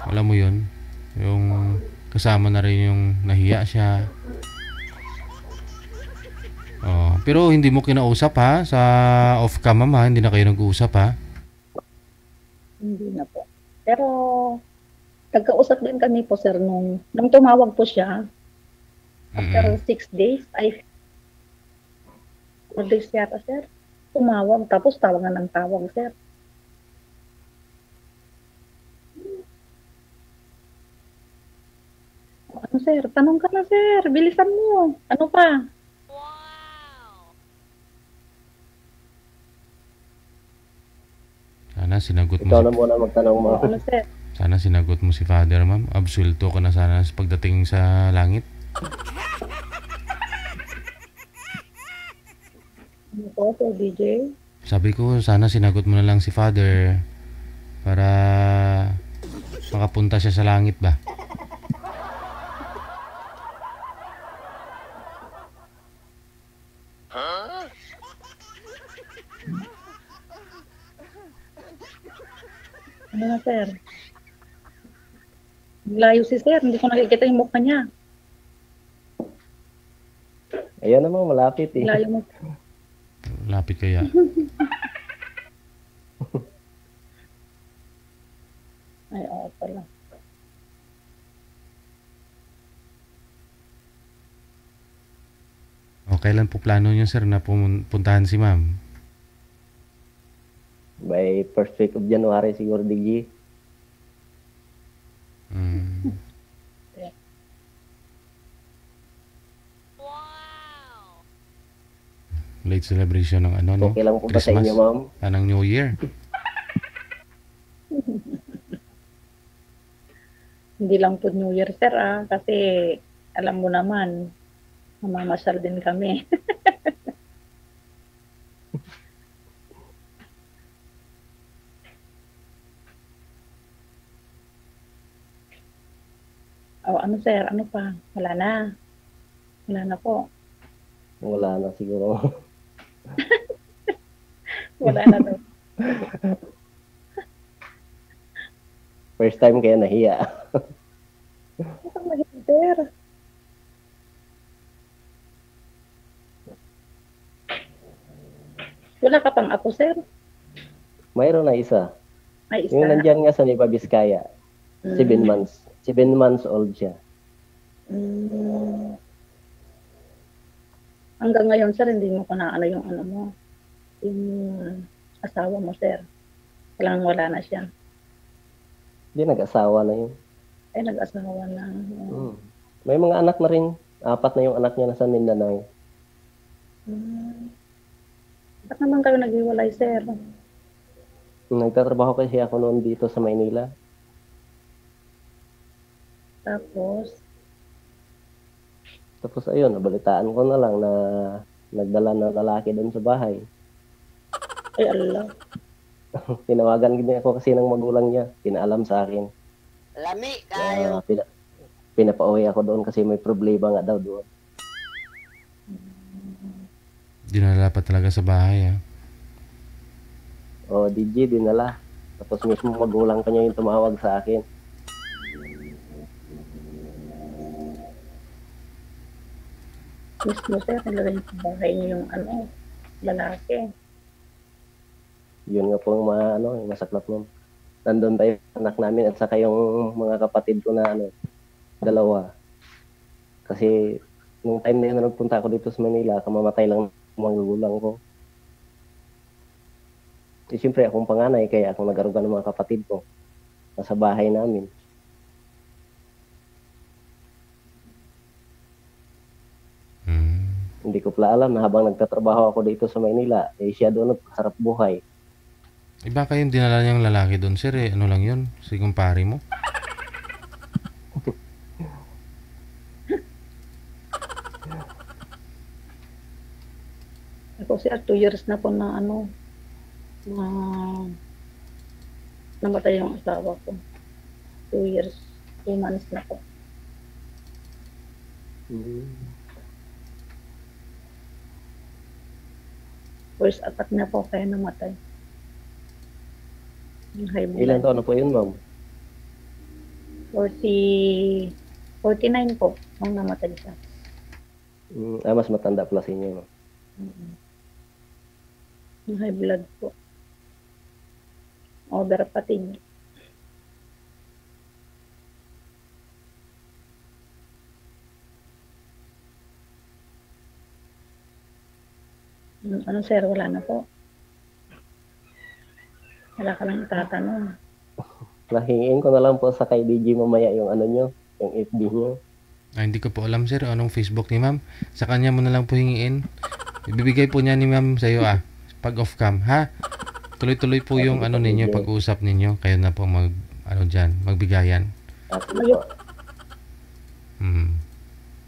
alam mo yun, yung kasama na rin yung nahiya siya. Pero hindi mo kinausap ha? Sa off-cam ha? Hindi na kayo nag-uusap ha? Hindi na po. Pero, nagkausap din kami po, sir, nung tumawag po siya. After 6 days, 4 days yata, sir. Tumawag, tapos tawagan ng tawag, sir. Ano, sir? Tanong ka na, sir. Bilisan mo. Ano pa? Sana sinagot mo. Ikaw na muna magtanong mo. Ano, sir? Sana sinagot mo si Father, ma'am. Absulto ka na sana sa pagdating sa langit. Ano po, sir, DJ? Sabi ko, sana sinagot mo na lang si Father para makapunta siya sa langit ba? Ano na, sir? Layo si sir. Hindi ko nakikita yung mukha niya. Ayan naman, malapit eh. Layo mo. Lapit kaya. Ay, oo pala. Kailan po plano niyo, sir, na puntahan si ma'am? By first week of January siguro, DJ. Late celebration ng ano, no? Okay lang po ba sa inyo, ma'am? Anong New Year? Hindi lang po New Year, sir, kasi alam mo naman, mamamasyal din kami. Ano, sir? Ano pa? Wala na. Wala na po. Wala na siguro. Wala na daw. First time kaya nahiya. Isang mahinder. Wala ka pang apo, sir? Mayroon na isa. Ay, isa. Yung nandyan nga sa Nueva Vizcaya. 7 months. 7 months old siya. Hanggang ngayon, sir, hindi mo pa naano yung ano mo. Yung asawa mo, sir. Wala na siya. Hindi, nag-asawa na yun. Ay, nag-asawa na. May mga anak na rin. 4 na yung anak niya nasa Mindanao. Ba't naman kayo naghiwalay, sir? Nagtatrabaho kasi ako noon dito sa Maynila. Tapos ayun, nabalitaan ko na lang na nagdala ng lalaki doon sa bahay. Ay, Allah. Tinawagan din ako kasi ng magulang niya. Pinaalam sa akin. Lami tayo. Pinapauwi ako doon kasi may problema nga daw doon. Dinala pa talaga sa bahay, O, DJ, dinala. Tapos mismo magulang pa niya yung tumawag sa akin. Mismo, sir, nilagay sa bahay niyo yung lalaki. Yun nga po yung masaklap nun. Nandun tayo, anak namin, at saka yung mga kapatid ko na dalawa. Kasi nung time na yun na nagpunta ako dito sa Manila, kamamatay lang mga gulang ko. Siyempre akong panganay, kaya akong nag-aruga ng mga kapatid ko. Nasa bahay namin. Hindi ko pala alam na habang nagtatrabaho ako dito sa Manila, siya doon nagpasarap buhay. Iba kayong dinala niyang lalaki doon, sir, eh. Ano lang yun? Si kumpare mo? Ako, sir, 2 years na po na namatay yung asawa ko. 2 years, 2 months na po. First attack na po kaya namatay. Ilan taon na po yun, ma'am? 49 po nung namatay siya. Mas matanda pala sa inyo. High blood po. Over fatigue. Ano, sir? Wala na po. Wala ka lang itatanong. Nahingiin ko na lang po sa kay DJ mamaya yung nyo, yung FB nyo. Hindi ko po alam, sir, anong Facebook ni ma'am. Sa kanya mo na lang po hingiin. Ibibigay po niya ni ma'am sa iyo, pag off cam, ha? Tuloy-tuloy po yung ninyo, pag-uusap ninyo. Kayo na po magbigayan.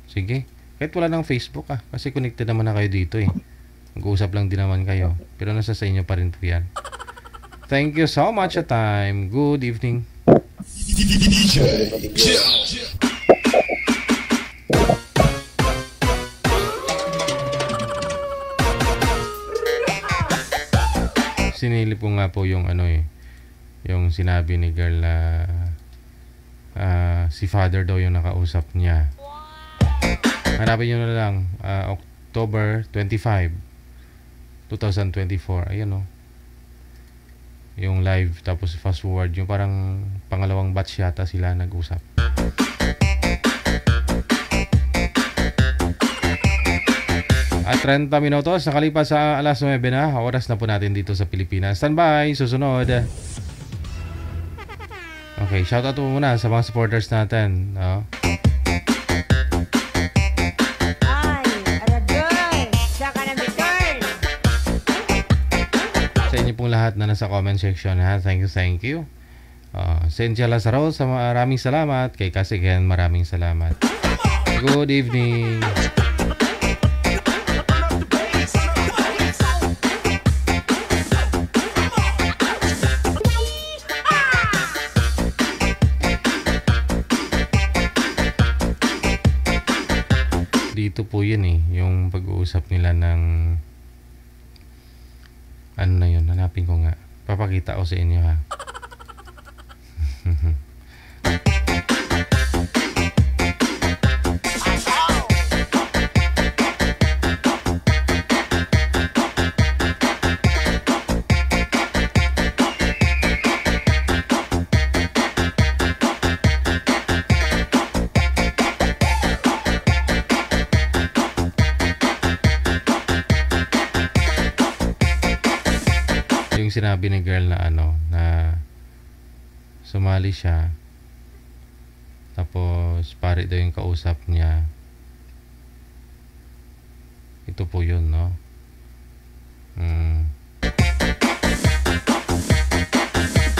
Sige. Kahit wala ng Facebook, kasi connected naman na kayo dito, Mag-uusap lang din naman kayo. Pero nasa sa inyo pa rin po yan. Thank you so much at time. Good evening. Sinilip ko nga po yung yung sinabi ni girl na si father daw yung nakausap niya. Hanapin nyo na lang, October 25 2024. Ayan yung live, tapos fast forward yung parang pangalawang batch yata sila nag-usap. At 30 minutos nakalipas sa alas 9 na. Oras na po natin dito sa Pilipinas. Standby, susunod. Okay, shoutout po muna sa mga supporters natin, sa inyo pong lahat na nasa comment section, thank you. Cynthia Lazaro, maraming salamat. Kay Kasigen, maraming salamat. Good evening. Dito po yun yung pag-uusap nila ng ano na yun, hanapin ko nga, papakita ko sa inyo, sinabi ni girl na na sumali siya Tapos pare daw yung kausap niya. Ito po yun, no?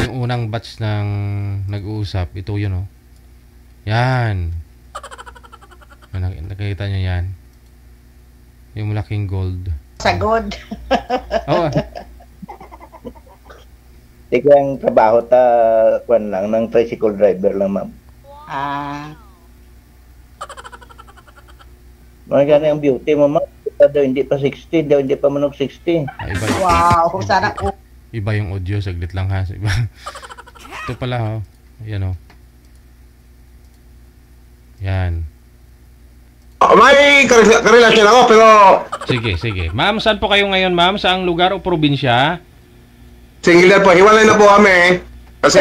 Yung unang batch ng nag-uusap, ito yun, no? Yan. Nakikita nyo yan? Yung malaking gold. Sagod. Oo. Ikaw ang trabaho kwan lang, ng tricycle driver lang, ma'am. Mga ganyan ang beauty mo, ma'am. Daw hindi pa 60, daw hindi pa manog 60. Wow, sana ko. Iba yung audio, saglit lang ha. Iba. Ito pala, oh. Yan, oh. Yan. May karelasyon ako, pero... Sige. Ma'am, saan po kayo ngayon, ma'am? Saang lugar o probinsya? Single po, hiwalay na po kami. Kasi...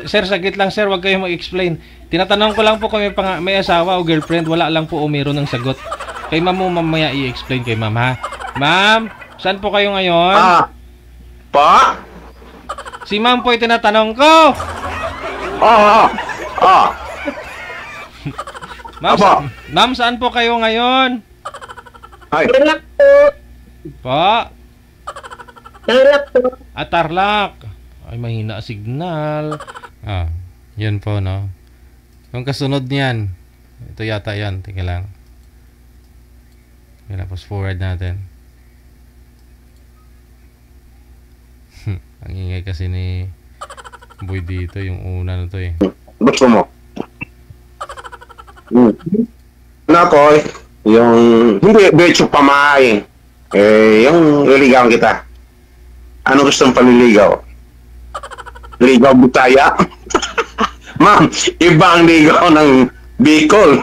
Sir, saglit lang, sir. Huwag kayong mag-explain. Tinatanong ko lang po kung may asawa o girlfriend. Wala lang po o meron ng sagot. Kay ma'am mo mamaya i-explain kay ma'am, ha? Ma'am, saan po kayo ngayon? Pa? Si ma'am po tinatanong ko. Ma'am, saan po kayo ngayon? Tarlac po. Pa? Tarlac po. Tarlac. Ay, mahina signal. Yun po, no? Yung kasunod niyan. Ito yata yan. Tingnan lang. Tapos forward natin. Ang ingay kasi ni Boy dito. Yung una na to eh. Gusto mo? Ako, yung hindi betyo pamay. Yung liligawan kita. Ano gusto mong panliligaw? Ligaw butaya? Ma'am, iba ang ligaw ng Bicol.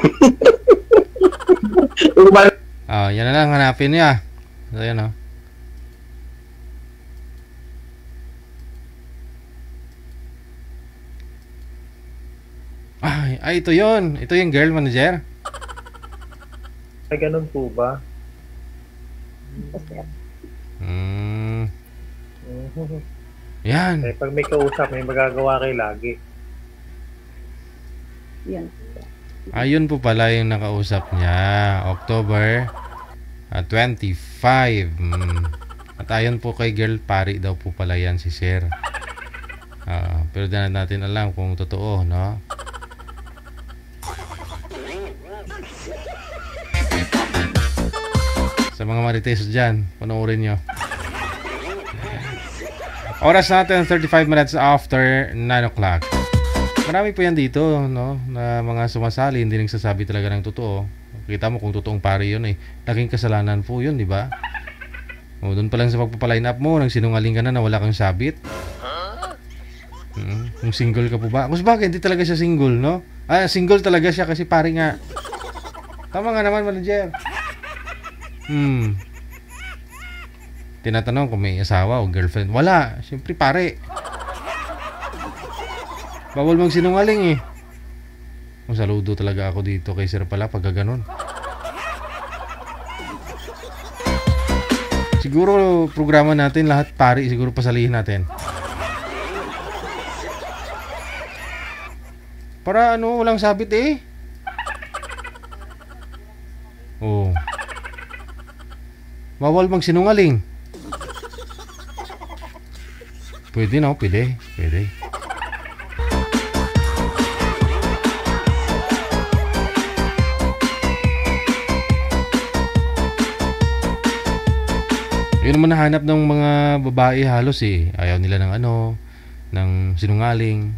Yan na lang, hanapin niya. So, yan, oh. Ay, ito yun. Ito yung girl manager. Ay, ganun po ba? Yan. Eh, pag may kausap, may magagawa kayo lagi. Yan. Ayun po pala yung nakausap niya. October 25. At ayon po kay girl, pari daw po pala yan si Sir. Pero di natin alam kung totoo, no? Sa mga marites dyan, panoorin nyo. Oras natin 35 minutes after 9 o'clock. Marami po yan dito, no? Na mga sumasali, hindi nagsasabi talaga ng totoo. Kita mo kung totoong pari yun eh. Laking kasalanan po yun, di ba? Doon pa lang sa pagpapaline up mo, nagsinungaling ka na wala kang sabit. Kung single ka po ba? Kung bakit hindi talaga siya single, no? Single talaga siya kasi pari nga. Tama nga naman, manager. Tinatanong kung may asawa o girlfriend. Wala. Siyempre pare. Bawal mang sinungaling eh. Saludo talaga ako dito kay Sir pala pag gano'n. Siguro programa natin lahat pare. Siguro pasalihin natin. Para walang sabit eh. Bawal mang sinungaling. Pwede, no? Pwede. Yun naman nahanap ng mga babae halos eh. Ayaw nila ng sinungaling,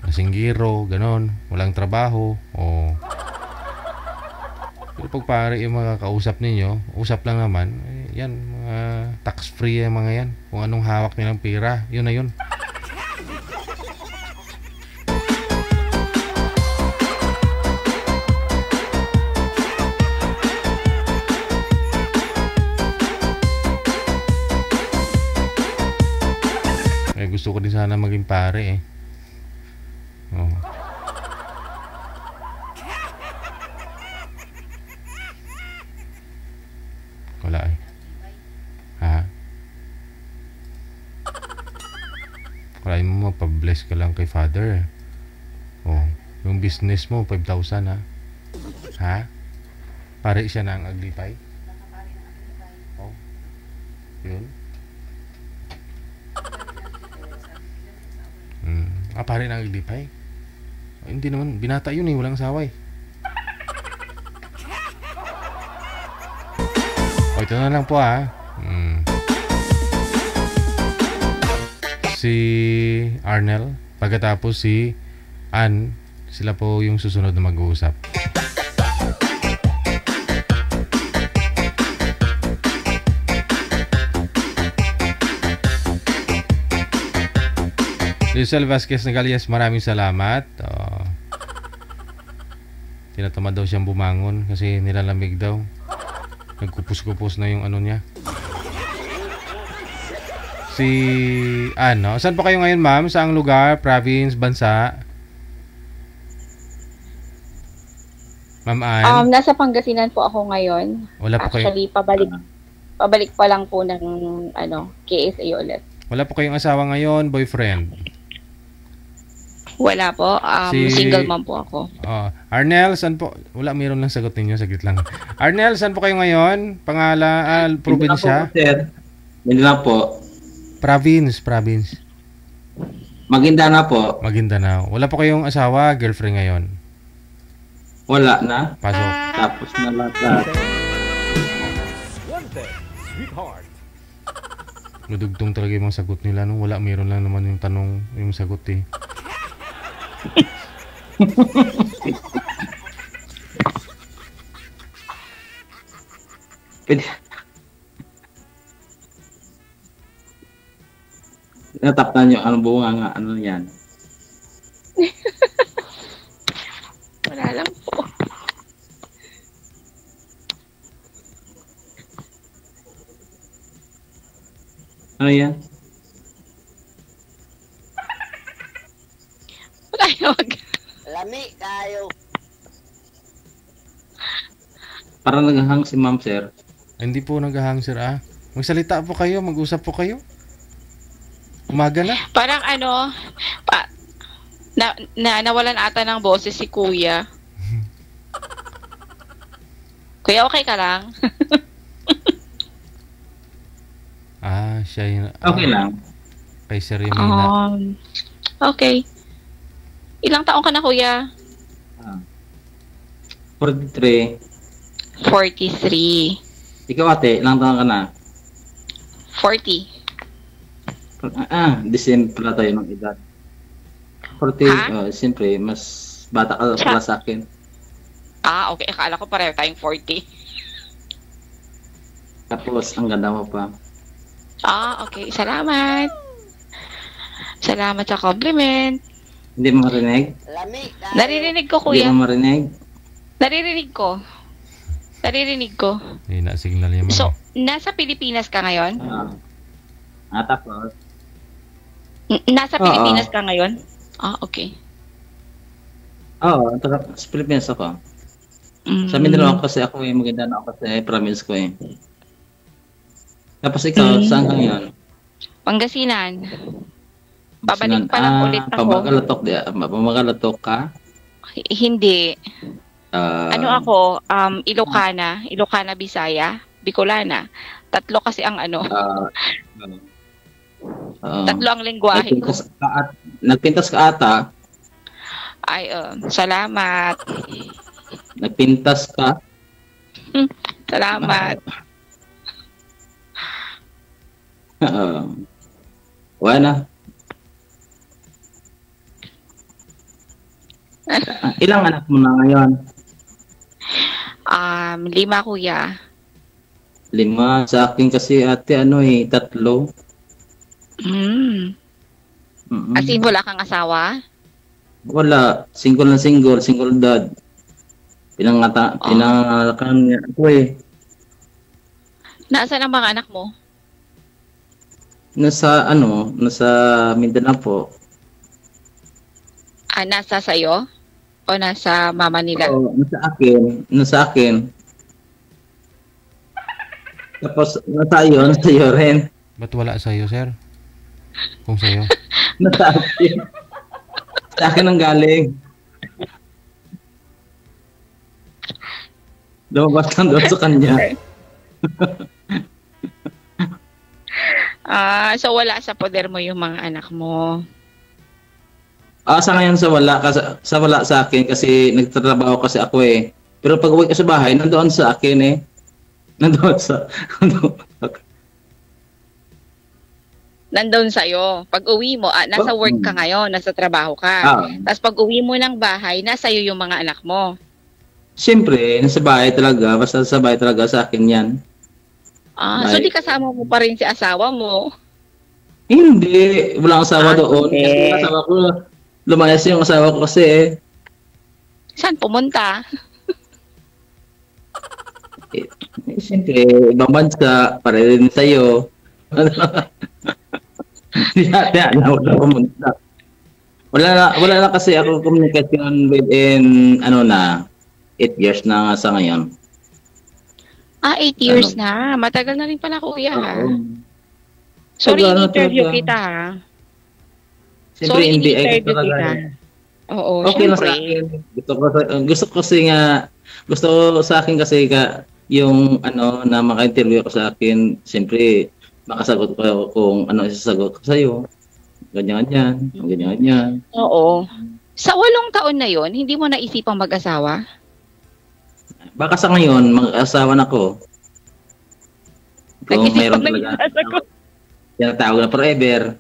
nasinggiro, ganon, walang trabaho. Pero pag pare yung mga kausap ninyo, usap lang naman, yan, mga tax-free yung mga yan. Kung anong hawak nilang pera, yun na yun. Gusto ko din sana maging pare eh. Wala eh. Kalahin mo mapabless ka lang kay Father. Yung yung business mo, 5,000 ha. Ha? Pare siya na ang aglipay. Oh. Yun. Pare na ang aglipay. Hindi naman, binata yun eh, walang asawa eh. O, ito na lang po ha. Si Arnel, pagkatapos si Ann, sila po yung susunod na mag-uusap. Rizal Vasquez Nagalias, maraming salamat. Tinatamad daw siyang bumangon kasi nilalamig daw. Nagkupos-kupos na yung ano niya. Si ano, saan po kayo ngayon ma'am? Saang lugar, province, bansa? Ma'am Ann? Nasa Pangasinan po ako ngayon. Wala po kayo? Actually, pabalik pa lang po ng KSA ulit. Wala po kayong asawa ngayon, boyfriend? Wala po. Single mom po ako. Arnel, saan po? Wala, mayroon lang sagot ninyo. Saglit lang. Arnel, saan po kayo ngayon? Pangalan, probinsya? Mindanao po. Province. Maguindanao po. Maguindanao. Wala po kayong asawa, girlfriend ngayon? Wala na. Pasok. Tapos na lahat. Madugtong talaga yung mga sagot nila. No? Wala, mayroon lang naman yung tanong, yung sagot eh. Pwede. Natap na nyo, anong bunga nga, ano yan? Wala lang po. Ano yan? Lami tayo. Parang naghahang si ma'am, sir. Hindi po naghahang, sir, ah. Magsalita po kayo, mag-usap po kayo. Umaga na. Parang nawalan ata ng boses si Kuya. Kuya, okay ka lang? Siya yun. Okay lang. Kay Sir Yamina. Okay. Ilang taong ka na, Kuya? 43. 43. Ikaw, ate, ilang taong ka na? 40. December pala tayo ng edad. 40, siyempre, mas bata ka pala sa akin. Okay. Akala ko pareho tayong 40. Tapos, ang ganda mo pa. Okay. Salamat. Salamat sa compliment. Hindi mo marinig? Naririnig ko, Kuya. Hindi mo marinig? Naririnig ko. Hindi na signal niya. So, nasa Pilipinas ka ngayon? Tapos? Nasa Pilipinas ka ngayon? Okay. Sa Pilipinas ako. Sa Mindanao ako kasi ako maganda na ako kasi province ko eh. Tapos ikaw, saan ka ngayon? Pangasinan. Babalik pa lang ulit ako. Pamagalatok ka? Hindi. Ano ako, Ilocana, Bisaya, Bicolana. Tatlo kasi ang tatlo ang lengguwahe ko. Nagpintas ka ata? Ay, salamat. Nagpintas ka? Salamat. Wala. Ilang anak mo na ngayon? 5, Kuya. 5. Sa akin kasi ate, 3. As in, wala kang asawa? Wala. Single dad. Pinangalakan niya ako eh. Nasaan ang mga anak mo? Nasa Mindanao po. Nasa sayo? O nasa mama nila? Nasa akin. Tapos, nasa iyo rin. Ba't wala sa'yo, sir? Kung sa'yo? Nasa akin. Sa akin ang galing. Lumabas lang doon sa kanya. So wala sa poder mo yung mga anak mo. Sa ngayon sa wala sa akin kasi nagtatrabaho kasi ako eh. Pero pag uwi ko sa bahay, nandoon sa akin eh. Nandun sa'yo. Pag uwi mo, nasa work ka ngayon, nasa trabaho ka. Tapos pag uwi mo ng bahay, nasa iyo yung mga anak mo. Siyempre, nasa bahay talaga. Basta sa bahay talaga sa akin yan. So di kasama mo pa rin si asawa mo? Hindi. Walang asawa doon. Okay. Kasi yung asawa ko, lumayas yung asawa ko kasi eh. Saan pumunta? Siyempre, ibang bansa, para rin sa'yo. Wala na kasi ako communication within 8 years na nga sa ngayon. 8 years na. Matagal na rin pala, kuya. Sorry, in-interview kita ha. Siyempre, hindi. in-interview kita. Oo, okay na syempre. sa akin. Gusto ko sa akin kasi yung na maka-interview ko sa akin, siyempre, makasagot ko kung ano isasagot ko sa'yo. Ganyan. Oo. Sa 8 taon na yon, hindi mo naisipang mag-asawa? Baka sa ngayon, mag-asawa na ko. Kung mayroon talaga. Yan ang tawag na forever.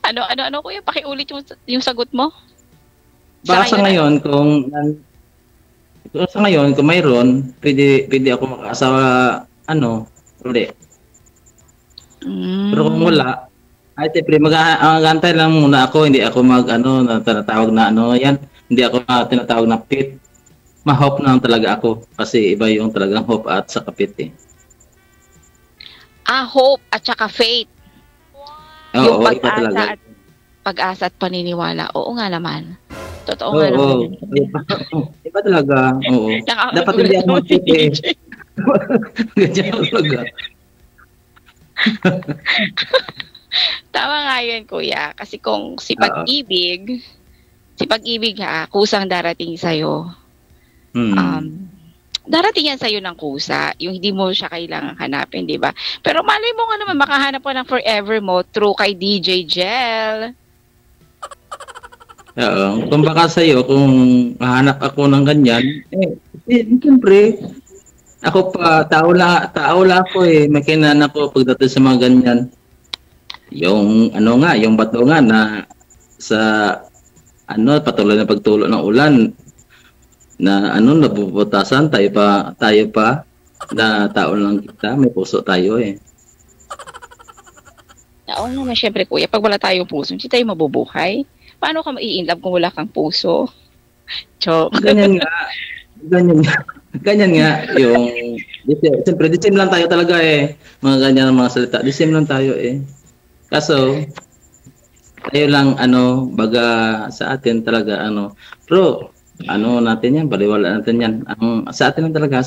Ano kuya? Pakiulit yung sagot mo? Baka sa ngayon, kung mayroon, pwede ako mag-asawa, pwede. Pero kung wala, ay siyempre, mag-aantay lang muna ako, hindi ako tinatawag na yan, hindi ako tinatawag na pit. Ma-hope na talaga ako, kasi iba yung talagang hope at saka pit eh. Hope at saka faith. Oo, yung iba talaga. Pag-asa at paniniwala. Oo nga naman. Totoo nga naman. Iba talaga. Oo. Dapat hindi ako mag-pit eh. Ganyan talaga. Tama nga yun, kuya. Kasi kung si pag-ibig kusang darating sa'yo. Darating yan sa'yo ng kusa. Yung hindi mo siya kailangang hanapin, di ba? Pero malay mo nga naman, makahanap ko ng forever mo through kay DJ Jel. Oo. Kung baka sa'yo, kung mahanap ako ng ganyan, siyempre, ako pa, tao lang ako eh. May kinana ko pagdating sa mga ganyan. Yung yung bato nga na sa patuloy na pagtulo ng ulan na nabubutasan tayo pa na tao lang kita, may puso tayo eh. Oo naman, syempre kuya, pag wala tayong puso, hindi tayo mabubuhay. Paano ka mai-inlove kung wala kang puso? Joke. Ganyan nga yung siyempre the same lang tayo talaga eh. Mga ganyan mga salita, the same lang tayo eh. Kaso tayo lang baga sa atin talaga pero natin yan, baliwala natin yan. Sa atin lang talaga.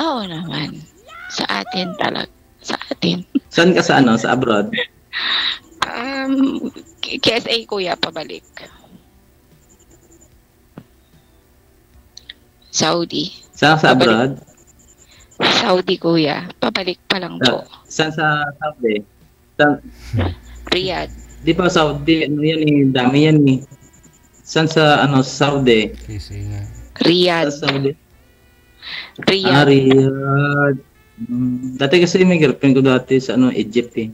Oo naman. Sa atin talaga. Sa atin. Saan ka sa abroad? KSA kuya, pabalik. Saudi. Saan sa abroad? Saudi kuya, pabalik pa lang po. Saan sa Saudi? Riyadh. Di ba Saudi, yan eh, dami yan eh. Saan sa Saudi? Riyadh. Sa Saudi? Riyadh. Riyadh. Dati kasi may girlfriend ko dati sa Egypt eh.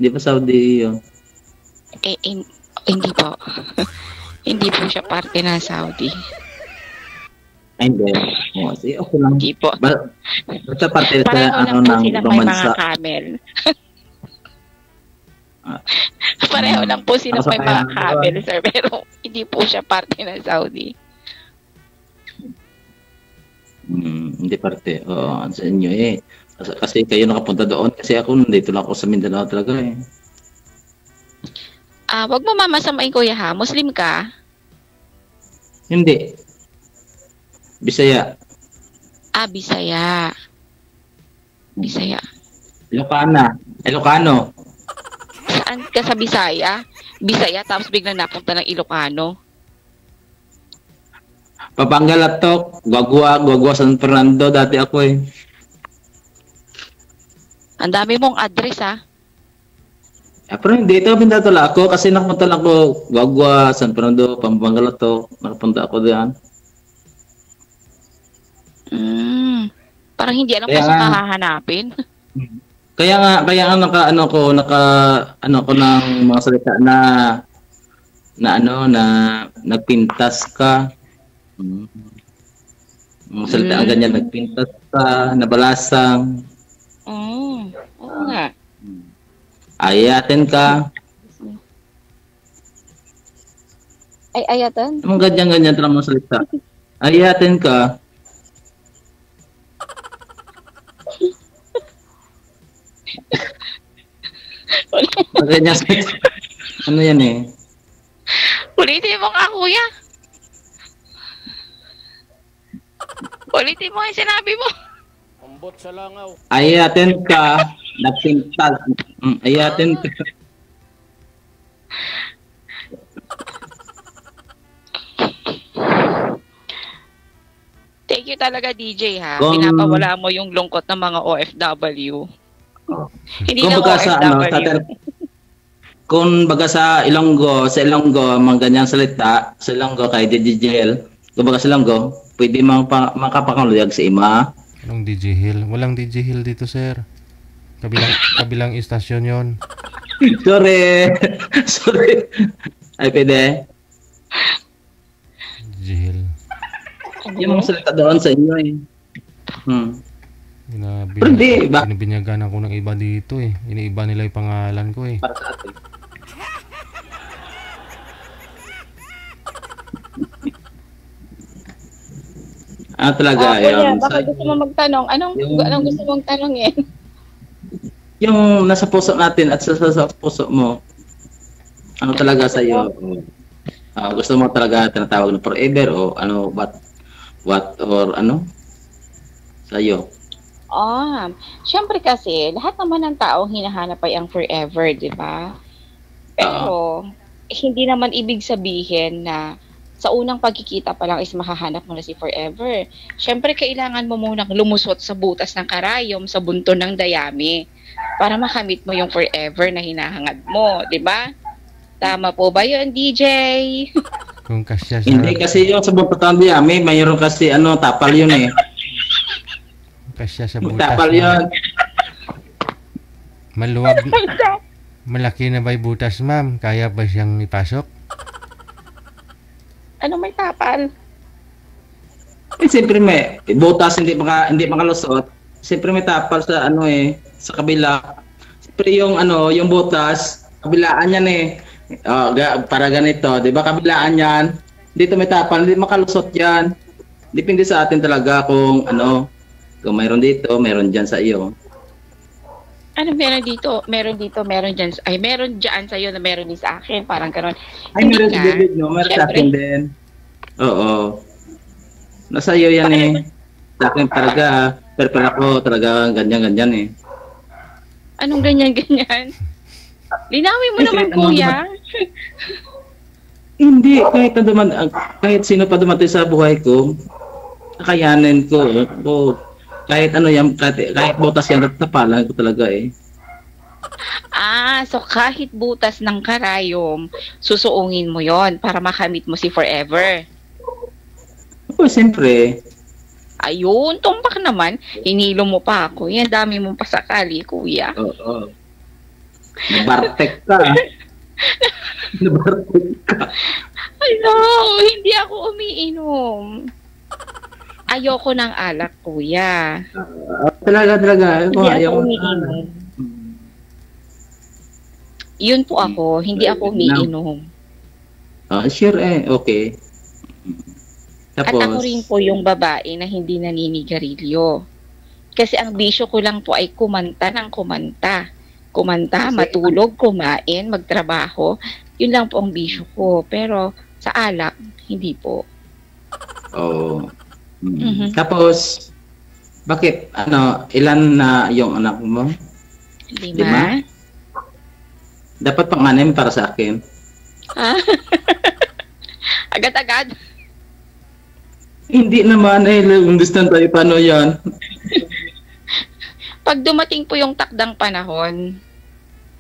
Di ba Saudi yun? Hindi po. Hindi po siya parte ng Saudi. Ay, hindi. Sige, okay lang. Hindi po. Basta parte sa Pareho lang po sila may mga camel. Pareho lang po sila may mga camel, sir. Pero hindi po siya parte ng Saudi. Hindi parte. Oo, sa inyo eh. Kasi kayo nakapunta doon. Kasi ako nandito lang ako sa Mindanao talaga eh. Wag mo mamasamain kuya ha. Muslim ka? Hindi. Bisaya. Bisaya. Bisaya. Ilocano. Saan ka sa Bisaya? Bisaya tapos biglang napunta ng Ilocano. Papangalatok, Guagua San Fernando dati ako eh. Ang dami mong address, ha? Pero dito pinatala ako kasi nakapunta lang ako Guagua, San Fernando, Pampangalatok. Nakapunta ako diyan. Parang hindi alam Kaya kung saan nga- ka hahanapin. Kaya nga naka ko ng mga salita na nagpintas ka. Mga salita ganyan, nagpintas ka, nabalasang, Oo nga. ayatin ka. Ay, ayatan? Mga ganyan talagang mga salita. Ayatin ka. Ganyan salita. Ano yan eh? Ulitin mo nga, kuya. Ulitin mo yung sinabi mo. Ambot sa langaw. Ayatin ka, nagpintas. Ayatin ka. Thank you talaga, DJ, ha? Kung- Pinapawala mo yung lungkot ng mga OFW. Hindi lang Kumbaga sa OFW. kung baga sa Ilonggo, mga ganyang salita, sa Ilonggo kay DJL, kumbaga sa Ilonggo, pwede makapakaluyag sa ima. Anong DJ Hill? Walang DJ Hill dito, sir. Kabilang istasyon yon. Sorry. Sorry. Ay, pwede. DJ Hill. Yung mga salita doon sa inyo eh. Pero hindi, ba? Binyagan ako ng iba dito eh. Iniiba nila yung pangalan ko eh. Para sa atin. Talaga Kuya, yun. baka gusto mo magtanong. Anong gusto mong tanongin? Yung nasa puso natin at sa puso mo, ano talaga sa iyo? Gusto mo talaga tinatawag na forever o ano, what or ano? Sa iyo? Syempre kasi, lahat naman ng tao hinahanap ay ang forever, di ba? Pero, hindi naman ibig sabihin na sa unang pagkikita pa lang is makahanap mo na si forever. Syempre, kailangan mo munang lumusot sa butas ng karayom, sa bunto ng dayami, para makamit mo yung forever na hinahangad mo, di ba? Tama po ba yun, DJ? Kung kasya sa... Hindi kasi yung sa buntot ng dayami, mayroon kasi tapal yun eh. Kasya sa butas. Tapal yun. Maluwag. Malaki na ba yung butas, ma'am? Kaya ba siyang ipasok? Ano may tapal? Siyempre may butas, hindi makalusot. Siyempre may tapal sa sa kabila. Siyempre yung butas, kabilaan yan eh. Para ganito, 'di ba? Kabilaan yan. Dito may tapal, hindi makalusot yan. Depende sa atin talaga kung kung mayroon dito, mayroon diyan sa iyo. Ano meron dito, meron dyan. Ay, meron dyan sa'yo na meron din sa akin. Parang gano'n. Ay, meron si David, no? Meron sa akin din. Oo. Nasa iyo yan eh. Sa akin talaga, pero ako talaga ganyan eh. Anong ganyan? Linawin mo naman, kuya. Hindi, kahit sino pa dumating sa buhay ko, kakayanin ko. Kahit kahit butas yan, tapalan ko talaga eh. So kahit butas ng karayom, susuungin mo yon para makamit mo si forever. Oo, siyempre. Ayun, tumpak naman. Hinilo mo pa ako. Yan, dami mong pasakali, kuya. Oo. Nabartek ka. Nabartek ka. Hello, hindi ako umiinom. Ayoko ng alak, kuya. Talaga. Hindi ako umiinom. Yun po ako, hindi ako umiinom. Sure eh, okay. Tapos, At ako rin po yung babae na hindi naninigarilyo. Kasi ang bisyo ko lang po ay kumanta ng kumanta. Kumanta, matulog, kumain, magtrabaho. Yun lang po ang bisyo ko. Pero sa alak, hindi po. Tapos, bakit, ilan na yung anak mo? 5. Dapat pang-anim para sa akin. Agad-agad? Hindi naman eh, long distance tayo, paano yan? Pag dumating po yung takdang panahon,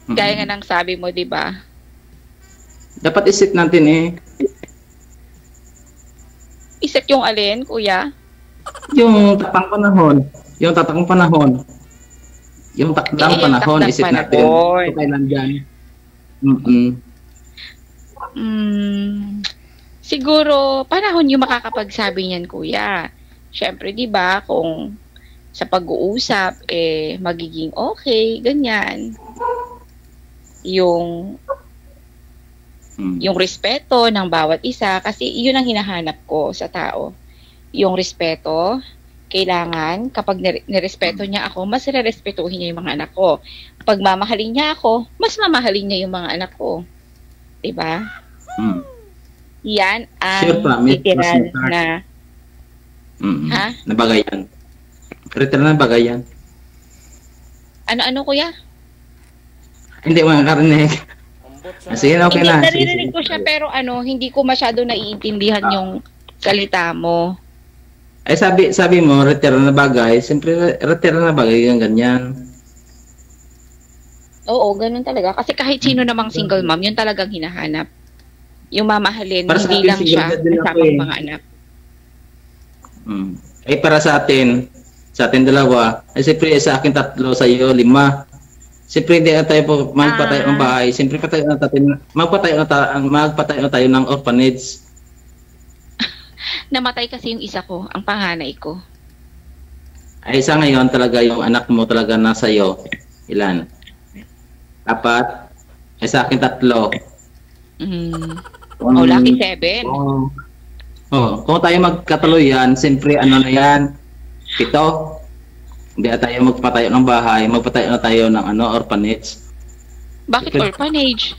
gaya nga ng sabi mo, di ba? Dapat isip natin eh. Isip yung alin, kuya? Yung takdang panahon. Yung takdang panahon. Yung takdang panahon, takdang isip natin. panahon. Ito kailan dyan. Siguro, panahon yung makakapagsabi niyan, kuya. Siyempre, di ba, kung sa pag-uusap, magiging okay, ganyan. Yung respeto ng bawat isa, kasi yun ang hinahanap ko sa tao. Yung respeto, kailangan, kapag nirespeto niya ako, mas nirespetuhin niya yung mga anak ko. Pag mamahalin niya ako, mas mamahalin niya yung mga anak ko. Diba? Yan ang literal na ha? Nabagay yan. Literal na bagay yan. Ano kuya? Hindi mo nakarinig. Sige, okay na. Naririnig ko siya pero hindi ko masyado naiintindihan yung salita mo. Ay sabi mo, retira na bagay. Siyempre, retira na bagay yung ganyan. Oo, ganun talaga. Kasi kahit sino namang single mom, yun talagang hinahanap. Yung mamahalin, para hindi lang siya kasama ng mga anak. Ay para sa atin dalawa, ay siyempre sa akin 3, sa iyo 5. Siyempre hindi na tayo magpatayo ng bahay. Siyempre magpatayo na tayo ng orphanage. Namatay kasi yung isa ko, ang panganay ko. Ay sa ngayon talaga yung anak mo talaga nasa iyo. Ilan? 4. Ay sa akin 3. Lucky 7. Kung tayo magkatuluyan, siyempre na yan? 7. Hindi na tayo magpatayo ng bahay, magpatayo na tayo ng orphanage. Bakit orphanage?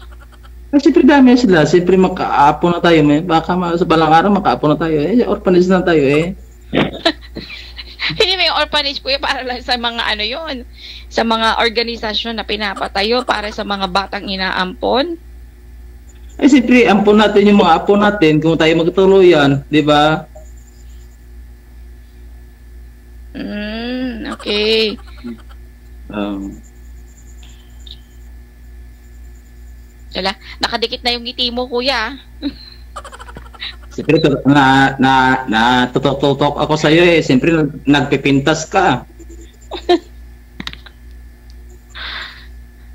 Siyempre dami sila, siyempre makaapo na tayo. Baka sa balang araw makaapo na tayo. Orphanage na tayo Hindi may orphanage kuya para lang sa mga yun. Sa mga organisasyon na pinapatayo para sa mga batang inaampon. Siyempre, ampon natin yung mga apo natin kung tayo magtuluyan, di ba? Okay. Nakadikit na yung ngiti mo, kuya. Siyempre, natutok ako sa'yo Siyempre, nagpipintas ka.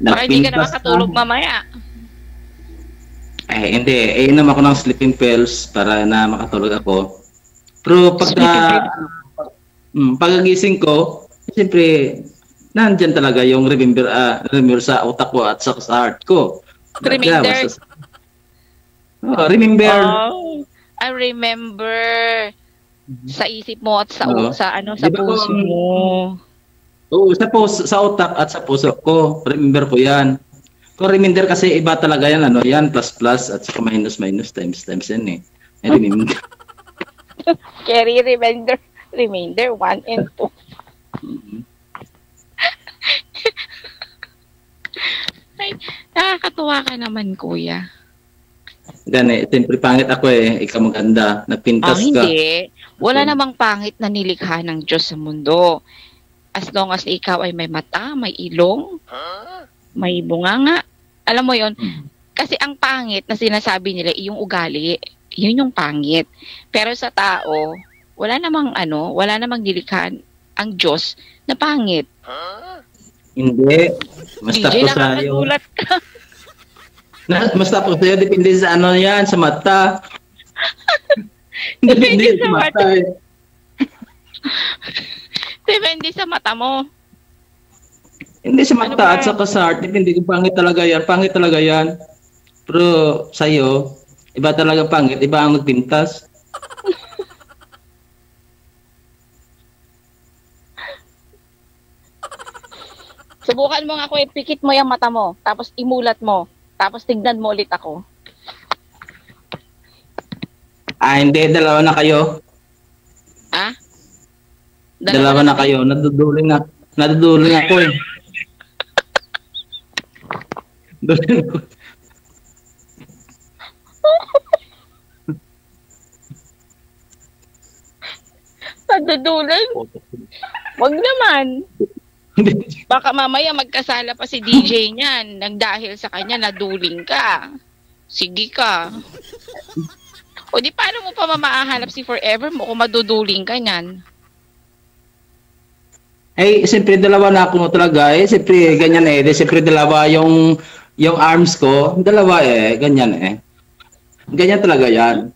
Baka hindi ka na makatulog mamaya. Hindi. Inom ako ng sleeping pills para na makatulog ako. Pero pagkagising ko, siyempre, nandyan talaga yung remember sa utak ko at sa heart ko. Remember? Remember. I remember. Sa isip mo at sa diba puso mo. Oo, sa utak at sa puso ko. Remember ko yan. Kung remainder kasi iba talaga yan, yan, plus at saka minus times yan remainder. Carry remainder 1 and 2. Ay, nakakatuwa ka naman, kuya. Gani, siyempre pangit ako ikaw maganda, nagpintas ka. Hindi. Wala namang pangit na nilikha ng Diyos sa mundo. As long as ikaw ay may mata, may ilong, may bunganga. Alam mo yon, kasi ang pangit na sinasabi nila, yung ugali, yun yung pangit. Pero sa tao, wala namang nilikha ang Diyos na pangit. Hindi. Basta po sa'yo. Basta po sa'yo, depende sa yan, sa mata. Depende sa mata. Depende sa mata mo. Hindi sa mata at sa heart, depende kung pangit talaga yan. Pero sa'yo, iba talaga pangit, iba ang nagpintas. Subukan mo nga ako, ipikit mo yung mata mo, tapos imulat mo, tapos tignan mo ulit ako. Hindi, dalawa na kayo. Dalawa na kayo, naduduling ako Dudulan. Wag naman. Baka mamaya magkasala pa si DJ niyan. Nagdahil sa kanya, naduling ka. Sige ka. O di paano mo pa mamahanap si forever mo kung maduduling ka niyan? Eh, siyempre dalawa na ako talaga eh. Siyempre ganyan eh. Siyempre dalawa yung arms ko. Dalawa eh. Ganyan eh. Ganyan talaga yan.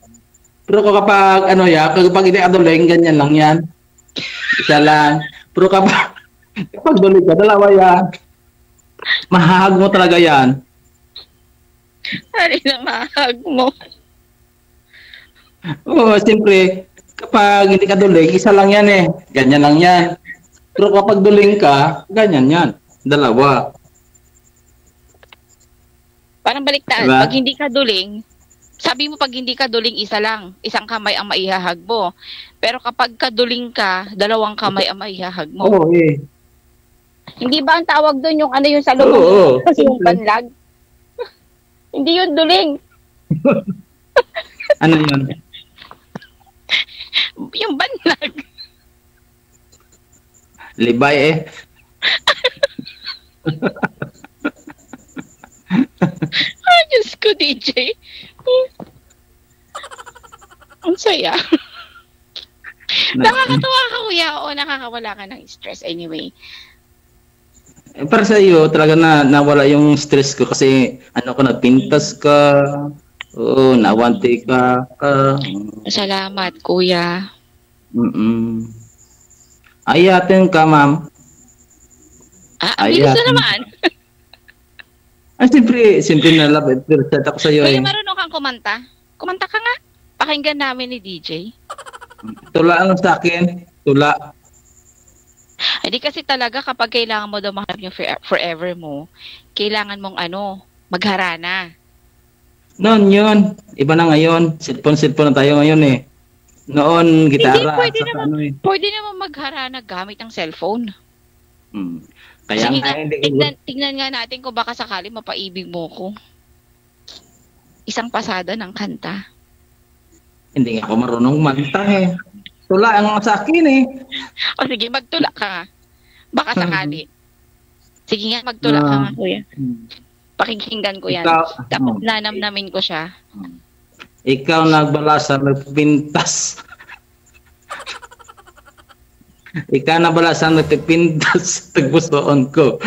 Pero kapag ano ya, kapag hindi aduling, ganyan lang yan. Isa lang. Pero kapag duling ka, dalawa yan. Mahahag mo talaga yan. Ano na mahahag mo? Oo, siyempre, kapag hindi ka duling, isa lang yan eh. Ganyan lang yan. Pero kapag duling ka, ganyan yan. Dalawa. Parang baliktad. Diba? Pag hindi ka duling, sabi mo pag hindi ka duling, isa lang. Isang kamay ang maihahag mo. Pero kapag kaduling ka, dalawang kamay ang maihahag mo. Oo, eh. Hindi ba ang tawag doon yung ano yung sa loob? Oo. Yung banlag? Hindi yun duling. Ano yun? Yung banlag. Libay eh. Diyos ko, DJ. Ang saya. Nakakatawa ka, kuya. O nakakawala ka ng stress anyway. Para sa iyo, talaga nawala yung stress ko kasi ano ko, nagpintas ka. Oo, nawante ka. Salamat, kuya. Ayatin ka, ma'am. Ang bilis na naman. Siyempre na love it. Pero ako sa iyo Kuya, eh. marunong kang kumanta? Kumanta ka nga. Pakinggan namin ni DJ. Tula lang sa akin. Tula. Hindi kasi talaga kapag kailangan mo daw mahanap yung forever mo, kailangan mong magharana. Noon yun. Iba na ngayon. Cellphone na tayo ngayon eh. Noon, gitara. Hindi, pwede naman magharana gamit ang cellphone. Kaya sige nga, tignan nga natin kung baka sakali mapaibig mo ko. Isang pasada ng kanta. Hindi nga ako marunong manta eh. Tula ang sa akin eh. O sige, magtula ka nga. Baka sakali. Sige nga, magtula ka nga, kuya. Pakikinggan ko yan. Tapos nanamnamin ko siya. Ikaw nagbalasa, nagpintas. Ikaw nagbalasa, nagpintas. Tagbusoon ko.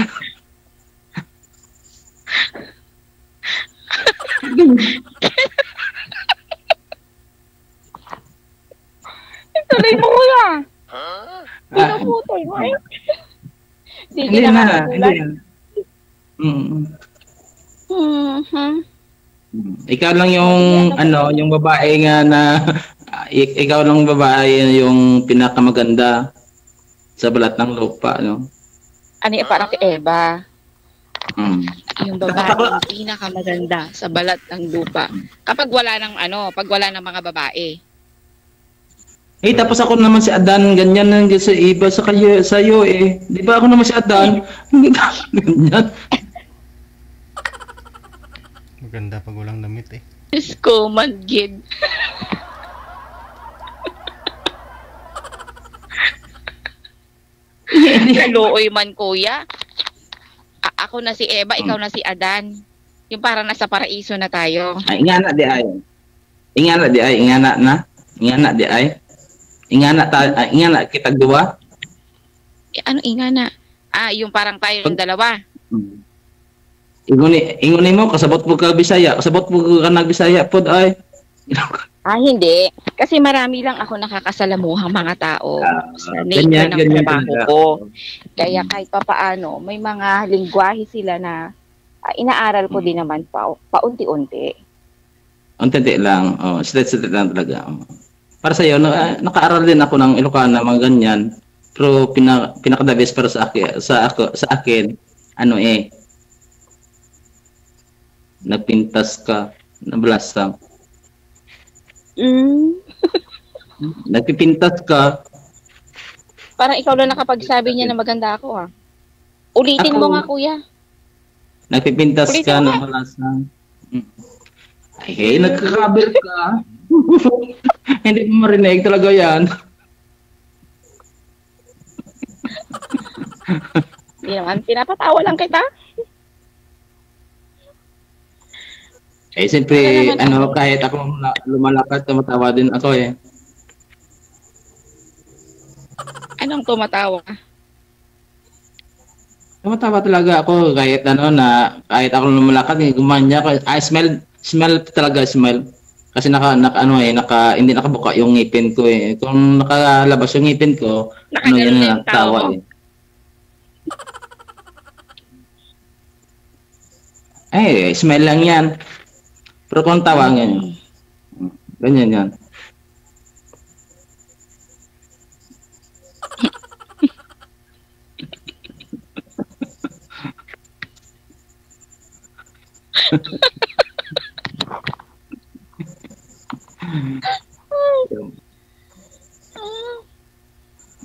Tuloy mo, kuya. Pinuputol mo eh. Hindi na. Ikaw lang yung yung babae nga na ikaw lang babae yung pinakamaganda sa balat ng lupa, no? Ano parang si Eva. Yung babae yung pinakamaganda sa balat ng lupa. Kapag wala ng mga babae. Eh, tapos ako naman si Adan, ganyan lang sa iba sa iyo eh. Di ba ako naman si Adan? Hindi ka ganyan. Maganda pag walang damit eh. Diyos ko, manggid. Looy man, kuya. Ako na si Eva, ikaw na si Adan. Yung parang nasa paraiso na tayo. Ay, ingana di ay. Ingana di ay. Ingana kitag duwa. Ano ingana? Yung parang tayo ng dalawa. Inguni mo kasabot mo ka Bisaya, kasabot mo ka nag-Bisaya pod ay. Hindi. Kasi marami lang ako nakakasalamuhang mga tao sa nature ng trabaho ko. Kaya kahit papaano, may mga lingwahe sila na inaaral ko din naman paunti-unti. Unti lang. Slit lang talaga. Para sa iyo, nakaaral din ako ng Ilocana, mga ganyan. Pero pinaka-the best para sa akin, nagpintas ka, nablasa. Nagpipintas ka. Parang ikaw lang nakapagsabi niya na maganda ako Ulitin mo nga, kuya. Nagpipintas ka, nablasa. Ay, nagkakabil ka. Hindi mo marinig talaga yan. Hindi naman, pinapatawa lang kita. Eh, siyempre, kahit ako lumalakad, tumatawa din ako eh. Anong tumatawa? Tumatawa talaga ako kahit kahit ako lumalakad, gumanya ako. Smell talaga, smell. Kasi hindi nakabuka yung ngipin ko eh. Kung nakalabas yung ngipin ko, yan na tawa eh. Smell lang yan. Pero kung tawa ganyan. Ganyan yan.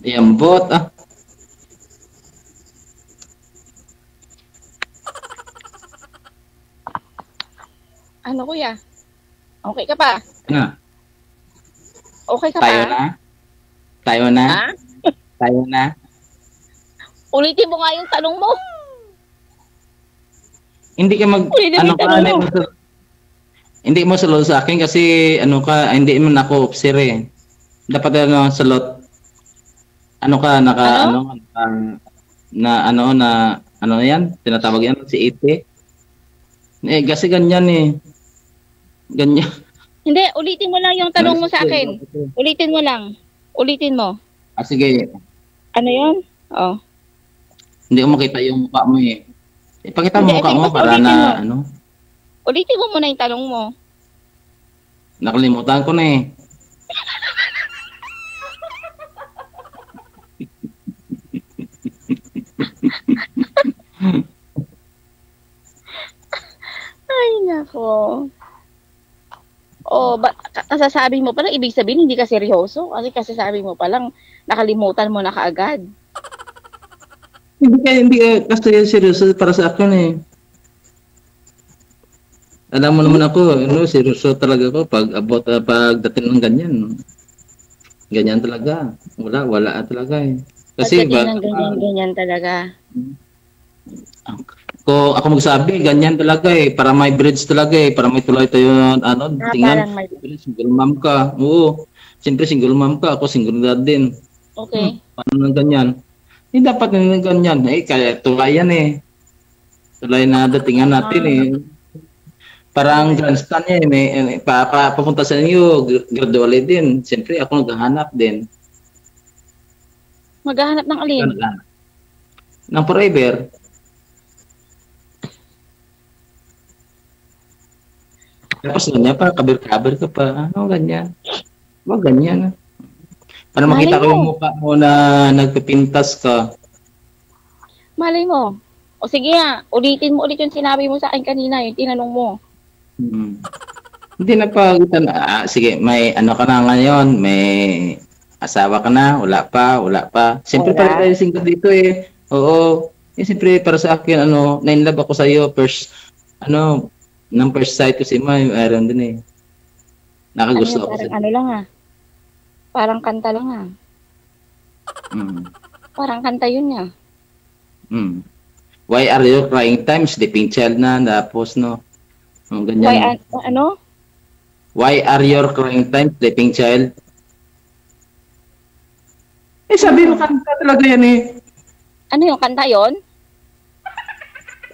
Yambot ah. Ano kuya? Okay ka pa? Ano? Okay ka Tayo pa? na? Tayo na? Ha? Tayo na? Ulitin mo nga yung tanong mo. Hindi ka hindi mo salot sa akin kasi hindi man ako officer eh. Dapat salot. Yan? Tinatawag yan si Ite. Eh, kasi ganyan eh. Ganyan. Hindi, ulitin mo lang yung tanong mo sa akin. Ulitin mo lang. Ulitin mo. Sige. Ano yun? Oh. Hindi ko makita yung mukha mo eh. Ipakita mo mukha mo para na Ulitin mo muna yung tanong mo. Nakalimutan ko na eh. Ay, nako. Kasasabi mo palang, ibig sabihin hindi ka seryoso. Kasi sabi mo palang, nakalimutan mo na kaagad. Hindi ka kasi seryoso para sa akin eh. Alam mo naman ako, seryoso talaga ako pagdating ng ganyan. Ganyan talaga. Wala talaga eh. Kasi ganyan talaga. Kung ako magsabi, ganyan talaga eh. Para may bridge talaga eh. Para may tulay tayo, tingnan. Single mom ka. Oo. Siyempre single mom ka. Ako single dad din. Okay. Paano nang ganyan? Hindi dapat na ganyan. Kaya tulay yan eh. Tulay na datingan natin eh. Parang grandstand yan eh. Papunta sa inyo, gradually din. Siyempre ako naghahanap din. Maghahanap ng alin? Ng forever. Tapos ganyan pa, kabir-kabir ka pa. Ganyan. Wag ganyan. Para makita ko yung mukha mo na nagpipintas ka. Malay mo. O sige nga, ulitin mo ulit yung sinabi mo sa akin kanina, yung tinanong mo. Hindi na pa. Sige, may ka na ngayon, may asawa ka na, wala pa. Siyempre para tayo single dito eh. Oo. Siyempre para sa akin, na-inlove ako sa'yo. Ng first sight kasi mayroon din eh. Nakagusto ako sa'yo. Parang kanta lang ah. Parang kanta yun niya. Why are you crying time? Sleeping child na, tapos ganyan. Why are you crying time? Sleeping child. Sabi mo kanta talaga yan eh. Ano yung kanta yon?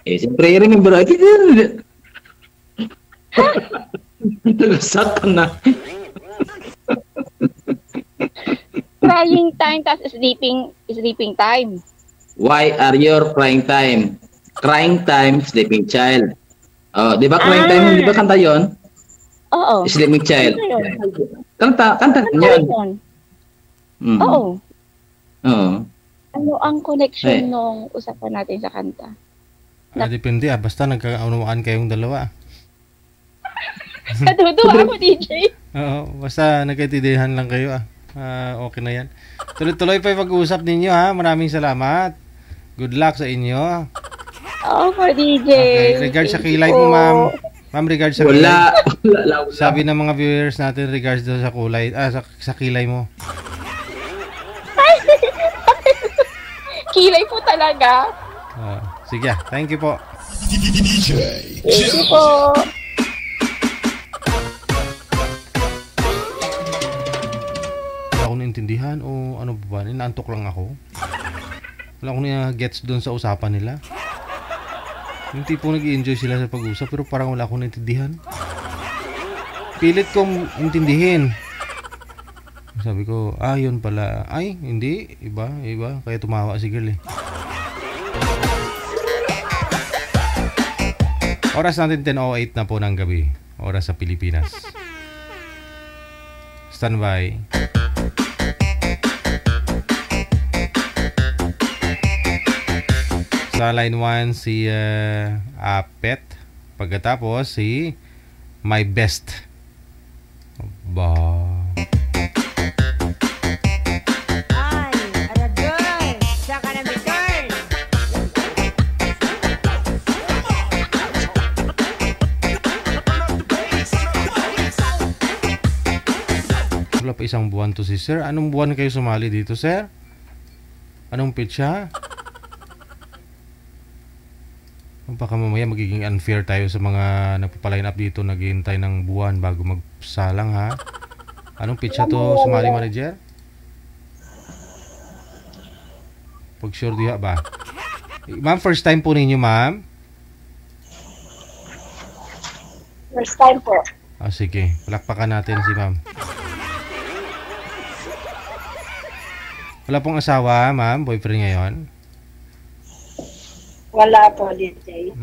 Siyempre, remember, nagasak ka na. Crying time, tas sleeping time. Why are you crying time? Crying time, sleeping child. Oh, di ba crying time, di ba kanta yon? Oo. Sleeping child. Kanta yun. Oo. Oo. Ano ang connection nung usapan natin sa kanta? Depende basta nagkakaunawaan kayong dalawa. Natutuwa ako, DJ. Oo, basta nagkaintindihan lang kayo okay na yan. Tuloy-tuloy pa yung pag-uusap ninyo ha. Maraming salamat. Good luck sa inyo. DJ. Okay, regards sa kilay mo, ma'am. Ma'am, regards sa kilay. Wala. Sabi ng mga viewers natin regards doon sa kulay, sa kilay mo. kilay po talaga. Sige, thank you po. DJ. Thank you po. Wala akong naintindihan o ano ba? Inaantok lang ako. Wala akong na-gets doon sa usapan nila. Yung tipong nag-i-enjoy sila sa pag-usap pero parang wala akong naintindihan. Pilit kong intindihin. Sabi ko, yun pala. Ay, hindi. Iba. Kaya tumawa si girl eh. Oras natin 10:08 na po ng gabi. Oras sa Pilipinas. Standby. Sa line 1 si Apet. Pagkatapos si My Best. Ba. Wala pa isang buwan to si sir. Anong buwan kayo sumali dito, sir? Anong pitsa? Baka mamaya magiging unfair tayo sa mga nagpapaline up dito, naghihintay ng buwan bago magsalang, ha? Anong pitsa to sumali, manager? Pag sure diha ba? Ma'am, first time po ninyo, ma'am? First time po. Sige. Palakpakan natin si ma'am. Wala pong asawa, ma'am? Boyfriend ngayon? Wala po, DJ.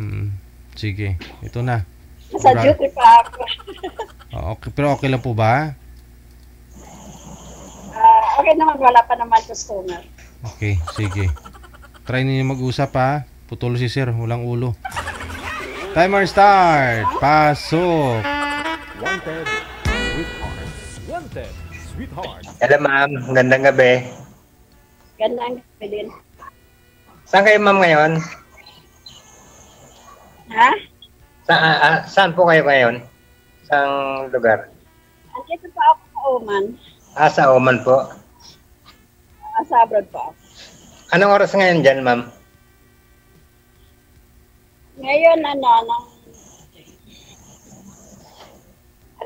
Sige. Ito na. Nasa duty pa ako. Okay. Pero okay lang po ba? Okay naman, wala pa naman customer. Okay, sige. Try ninyo mag-usap, ha? Putol si sir, walang ulo. Timer start! Pasok! Wanted, sweetheart. Wanted, sweetheart. Hello ma'am, gandang gabi. Gandang gabi din. Saan kayo ma'am ngayon? Ha? Saan po kayo ngayon? Saang lugar? Andito pa ako sa Oman. Sa Oman po. Sa abroad po ako. Anong oras ngayon dyan ma'am? Ngayon,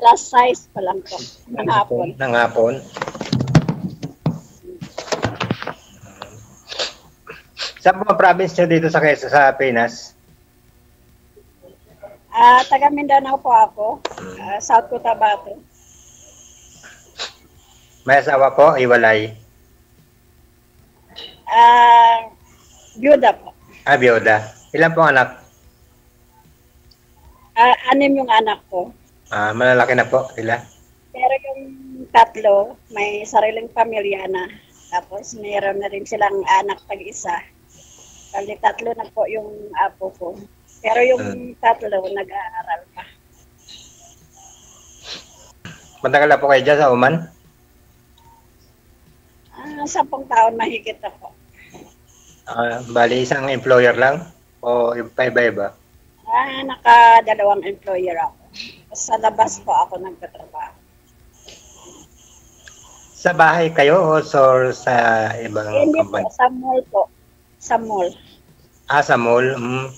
alas 6 pa lang po. Ng hapon. Ng hapon. Saan po ang province nyo dito sa Quezon, sa Pinas? Taga Mindanao po ako. South Cotabato. May asawa po, iwalay. Byuda po. Byuda. Ilan po anak? 6 yung anak ko. Malalaki na po sila. Pero yung 3, may sariling pamilya na. Tapos mayroon na rin silang anak pag-isa. Kali 3 na po yung apo ko. Pero yung 3 nag-aaral pa. Matagal na po kayo dyan sa Oman? 10 taon mahigit na po. Bali isang employer lang? O iba-iba? Naka-2 employer ako. Sa labas po ako nagtatrabaho. Sa bahay kayo o sa ibang Hindi company? po, sa mall po. Sa mall. Sa mall?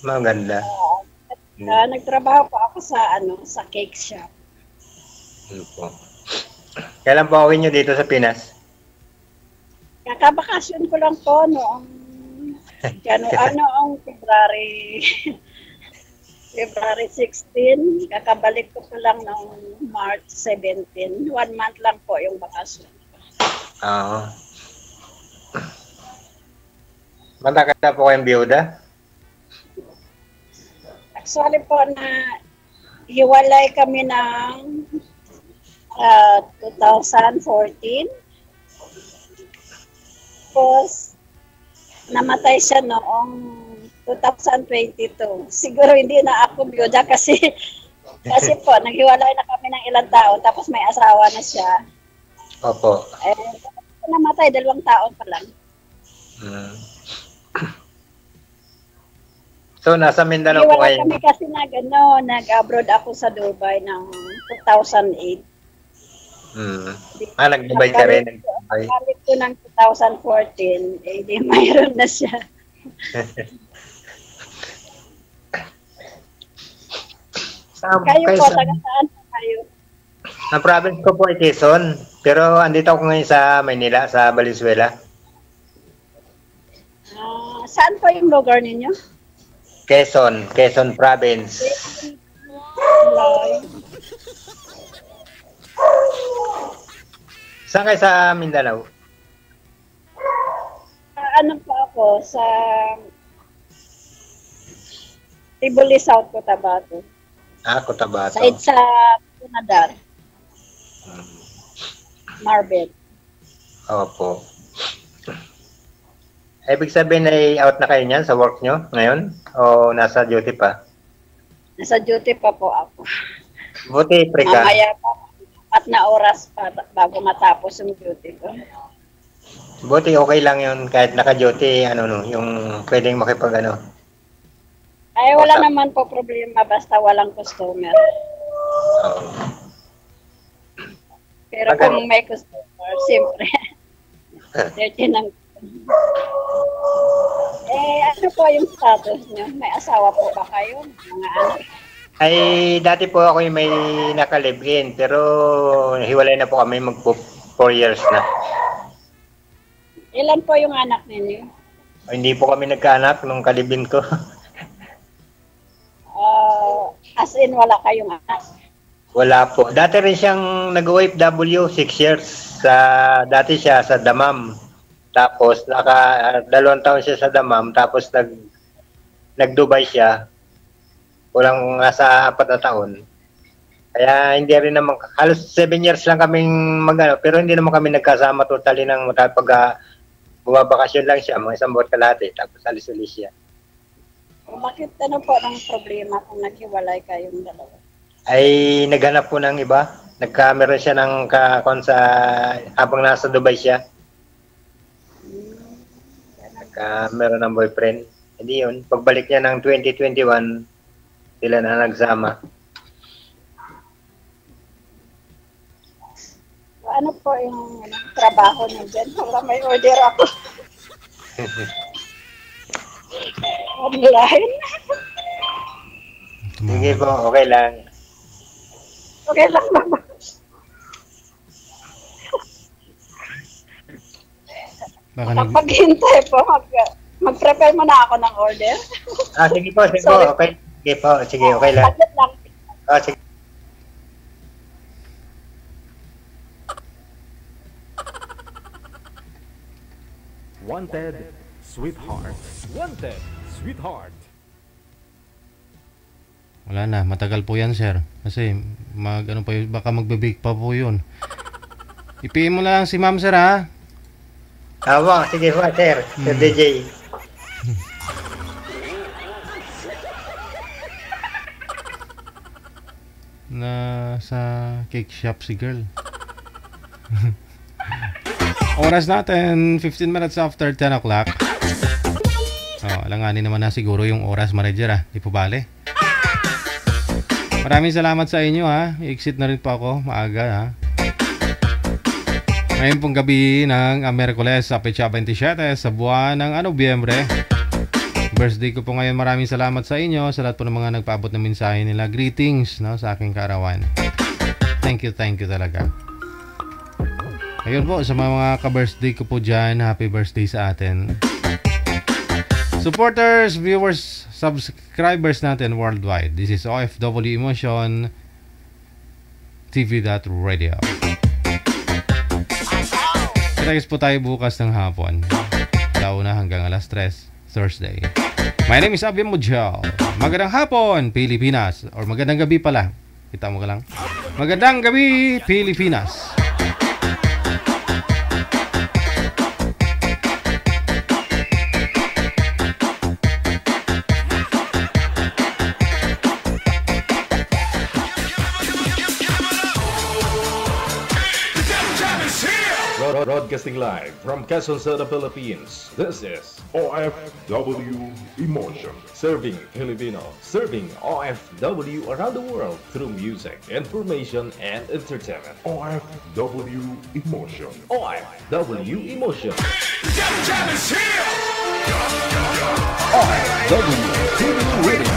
Maganda. Nagtrabaho po ako sa cake shop. Po. Kailan po awin nyo dito sa Pinas? Kakabakasyon ko lang po noong February 16. Kakabalik ko pa lang noong March 17. 1 month lang po yung bakasyon. Matagal na po kayong biyuda? Actually po hiwalay kami ng 2014. Tapos namatay siya noong 2022. Siguro hindi na ako biyuda kasi po naghiwalay na kami ng ilang taon tapos may asawa na siya. Opo. Namatay 2 taon pa lang. So nasa Mindanao po kayo? Kami kasi nag-abroad ako sa Dubai ng 2008. Nag-Dubai ka rin? Okay. balik ko ng 2014, eh di mayroon na siya. Kayo po, taga saan po kayo? Ang province ko po ay Quezon, pero andito ako ngayon sa Maynila, sa Valenzuela. Saan po yung lugar ninyo? Quezon Province. Saan kayo sa Mindanao? Ano po ako, sa Tibuli South Cotabato. Cotabato. Side sa Punadar. Marbet. Opo. Ibig sabihin ay out na kayo niyan sa work nyo ngayon? O nasa duty pa? Nasa duty pa po ako. Buti, pre ka. Mamaya pa, 4 na oras pa bago matapos yung duty ko. Buti okay lang yun kahit naka-duty, yung pwedeng makipag Ay, wala naman po problema basta walang customer. Pero kung may customer, siyempre, dirty ng... ano po yung status nyo? May asawa po ba kayo? Mga anak? Ay, dati po ako yung may naka-live-in, pero hiwalay na po kami, magpo 4 years na. Ilan po yung anak ninyo? Hindi po kami nagkaanak nung kalibin ko. As in, wala kayong anak? Wala po. Dati rin siyang nag-OFW, 6 years. Dati siya sa Damam. Tapos, 2 taon siya sa Damam. Tapos, nag-Dubai siya. Kulang nasa 4 na taon. Kaya, hindi rin naman, halos 7 years lang kaming pero hindi naman kami nagkasama totally ng pag bumabakasyon lang siya, mga 1 buwan kalahati. Tapos, alis-ulis siya. Bakit ano po ng problema kung naghiwalay kayong dalawa? Ay naghanap po ng iba. Meron siya ng habang nasa Dubai siya. Meron ng boyfriend. Hindi yun. Pagbalik niya ng 2021, sila na nagsama. Ano po yung trabaho niyo dyan? Wala, may order ako. Online? Sige po, okay lang. Okay lang naman. Paghintay po, mag-prepare mo na ako ng order. Sige po, sige po, okay. Sige po, sige, okay lang. Sige. Wanted, sweetheart. Wanted, sweetheart. Wala na, matagal po yan, sir. Kasi baka magbe-bake pa po yun. I-PM mo lang si ma'am, sir, ha? Sige po, sir. Sir DJ. Sa cake shop si girl. Oras natin, 15 minutes after 10 o'clock. Alanganin naman na siguro yung oras, manager, Di po bale. Maraming salamat sa inyo, I-exit na rin po ako, maaga, Ngayon pong gabi ng Miyerkules sa Petsa 27 sa buwan ng Nobyembre. Birthday ko po ngayon. Maraming salamat sa inyo, sa lahat po ng mga nagpaabot ng mensahe nila. Greetings, sa aking kaarawan. Thank you talaga. Ayun po, sa mga ka-birthday ko po dyan, happy birthday sa atin. Supporters, viewers, subscribers natin worldwide. This is OFW Emotion TV.radio. Kita-kits po tayo bukas ng hapon. Launa hanggang alas 3, Thursday. My name is Abian Mujal. Magandang hapon, Pilipinas. Or magandang gabi pala. Kita mo ka lang. Magandang gabi, Pilipinas. Broadcasting live from Quezon City, Philippines. This is OFW Emotion. Serving Filipino. Serving OFW around the world through music, information, and entertainment. OFW Emotion. OFW Emotion. OFW TV Radio.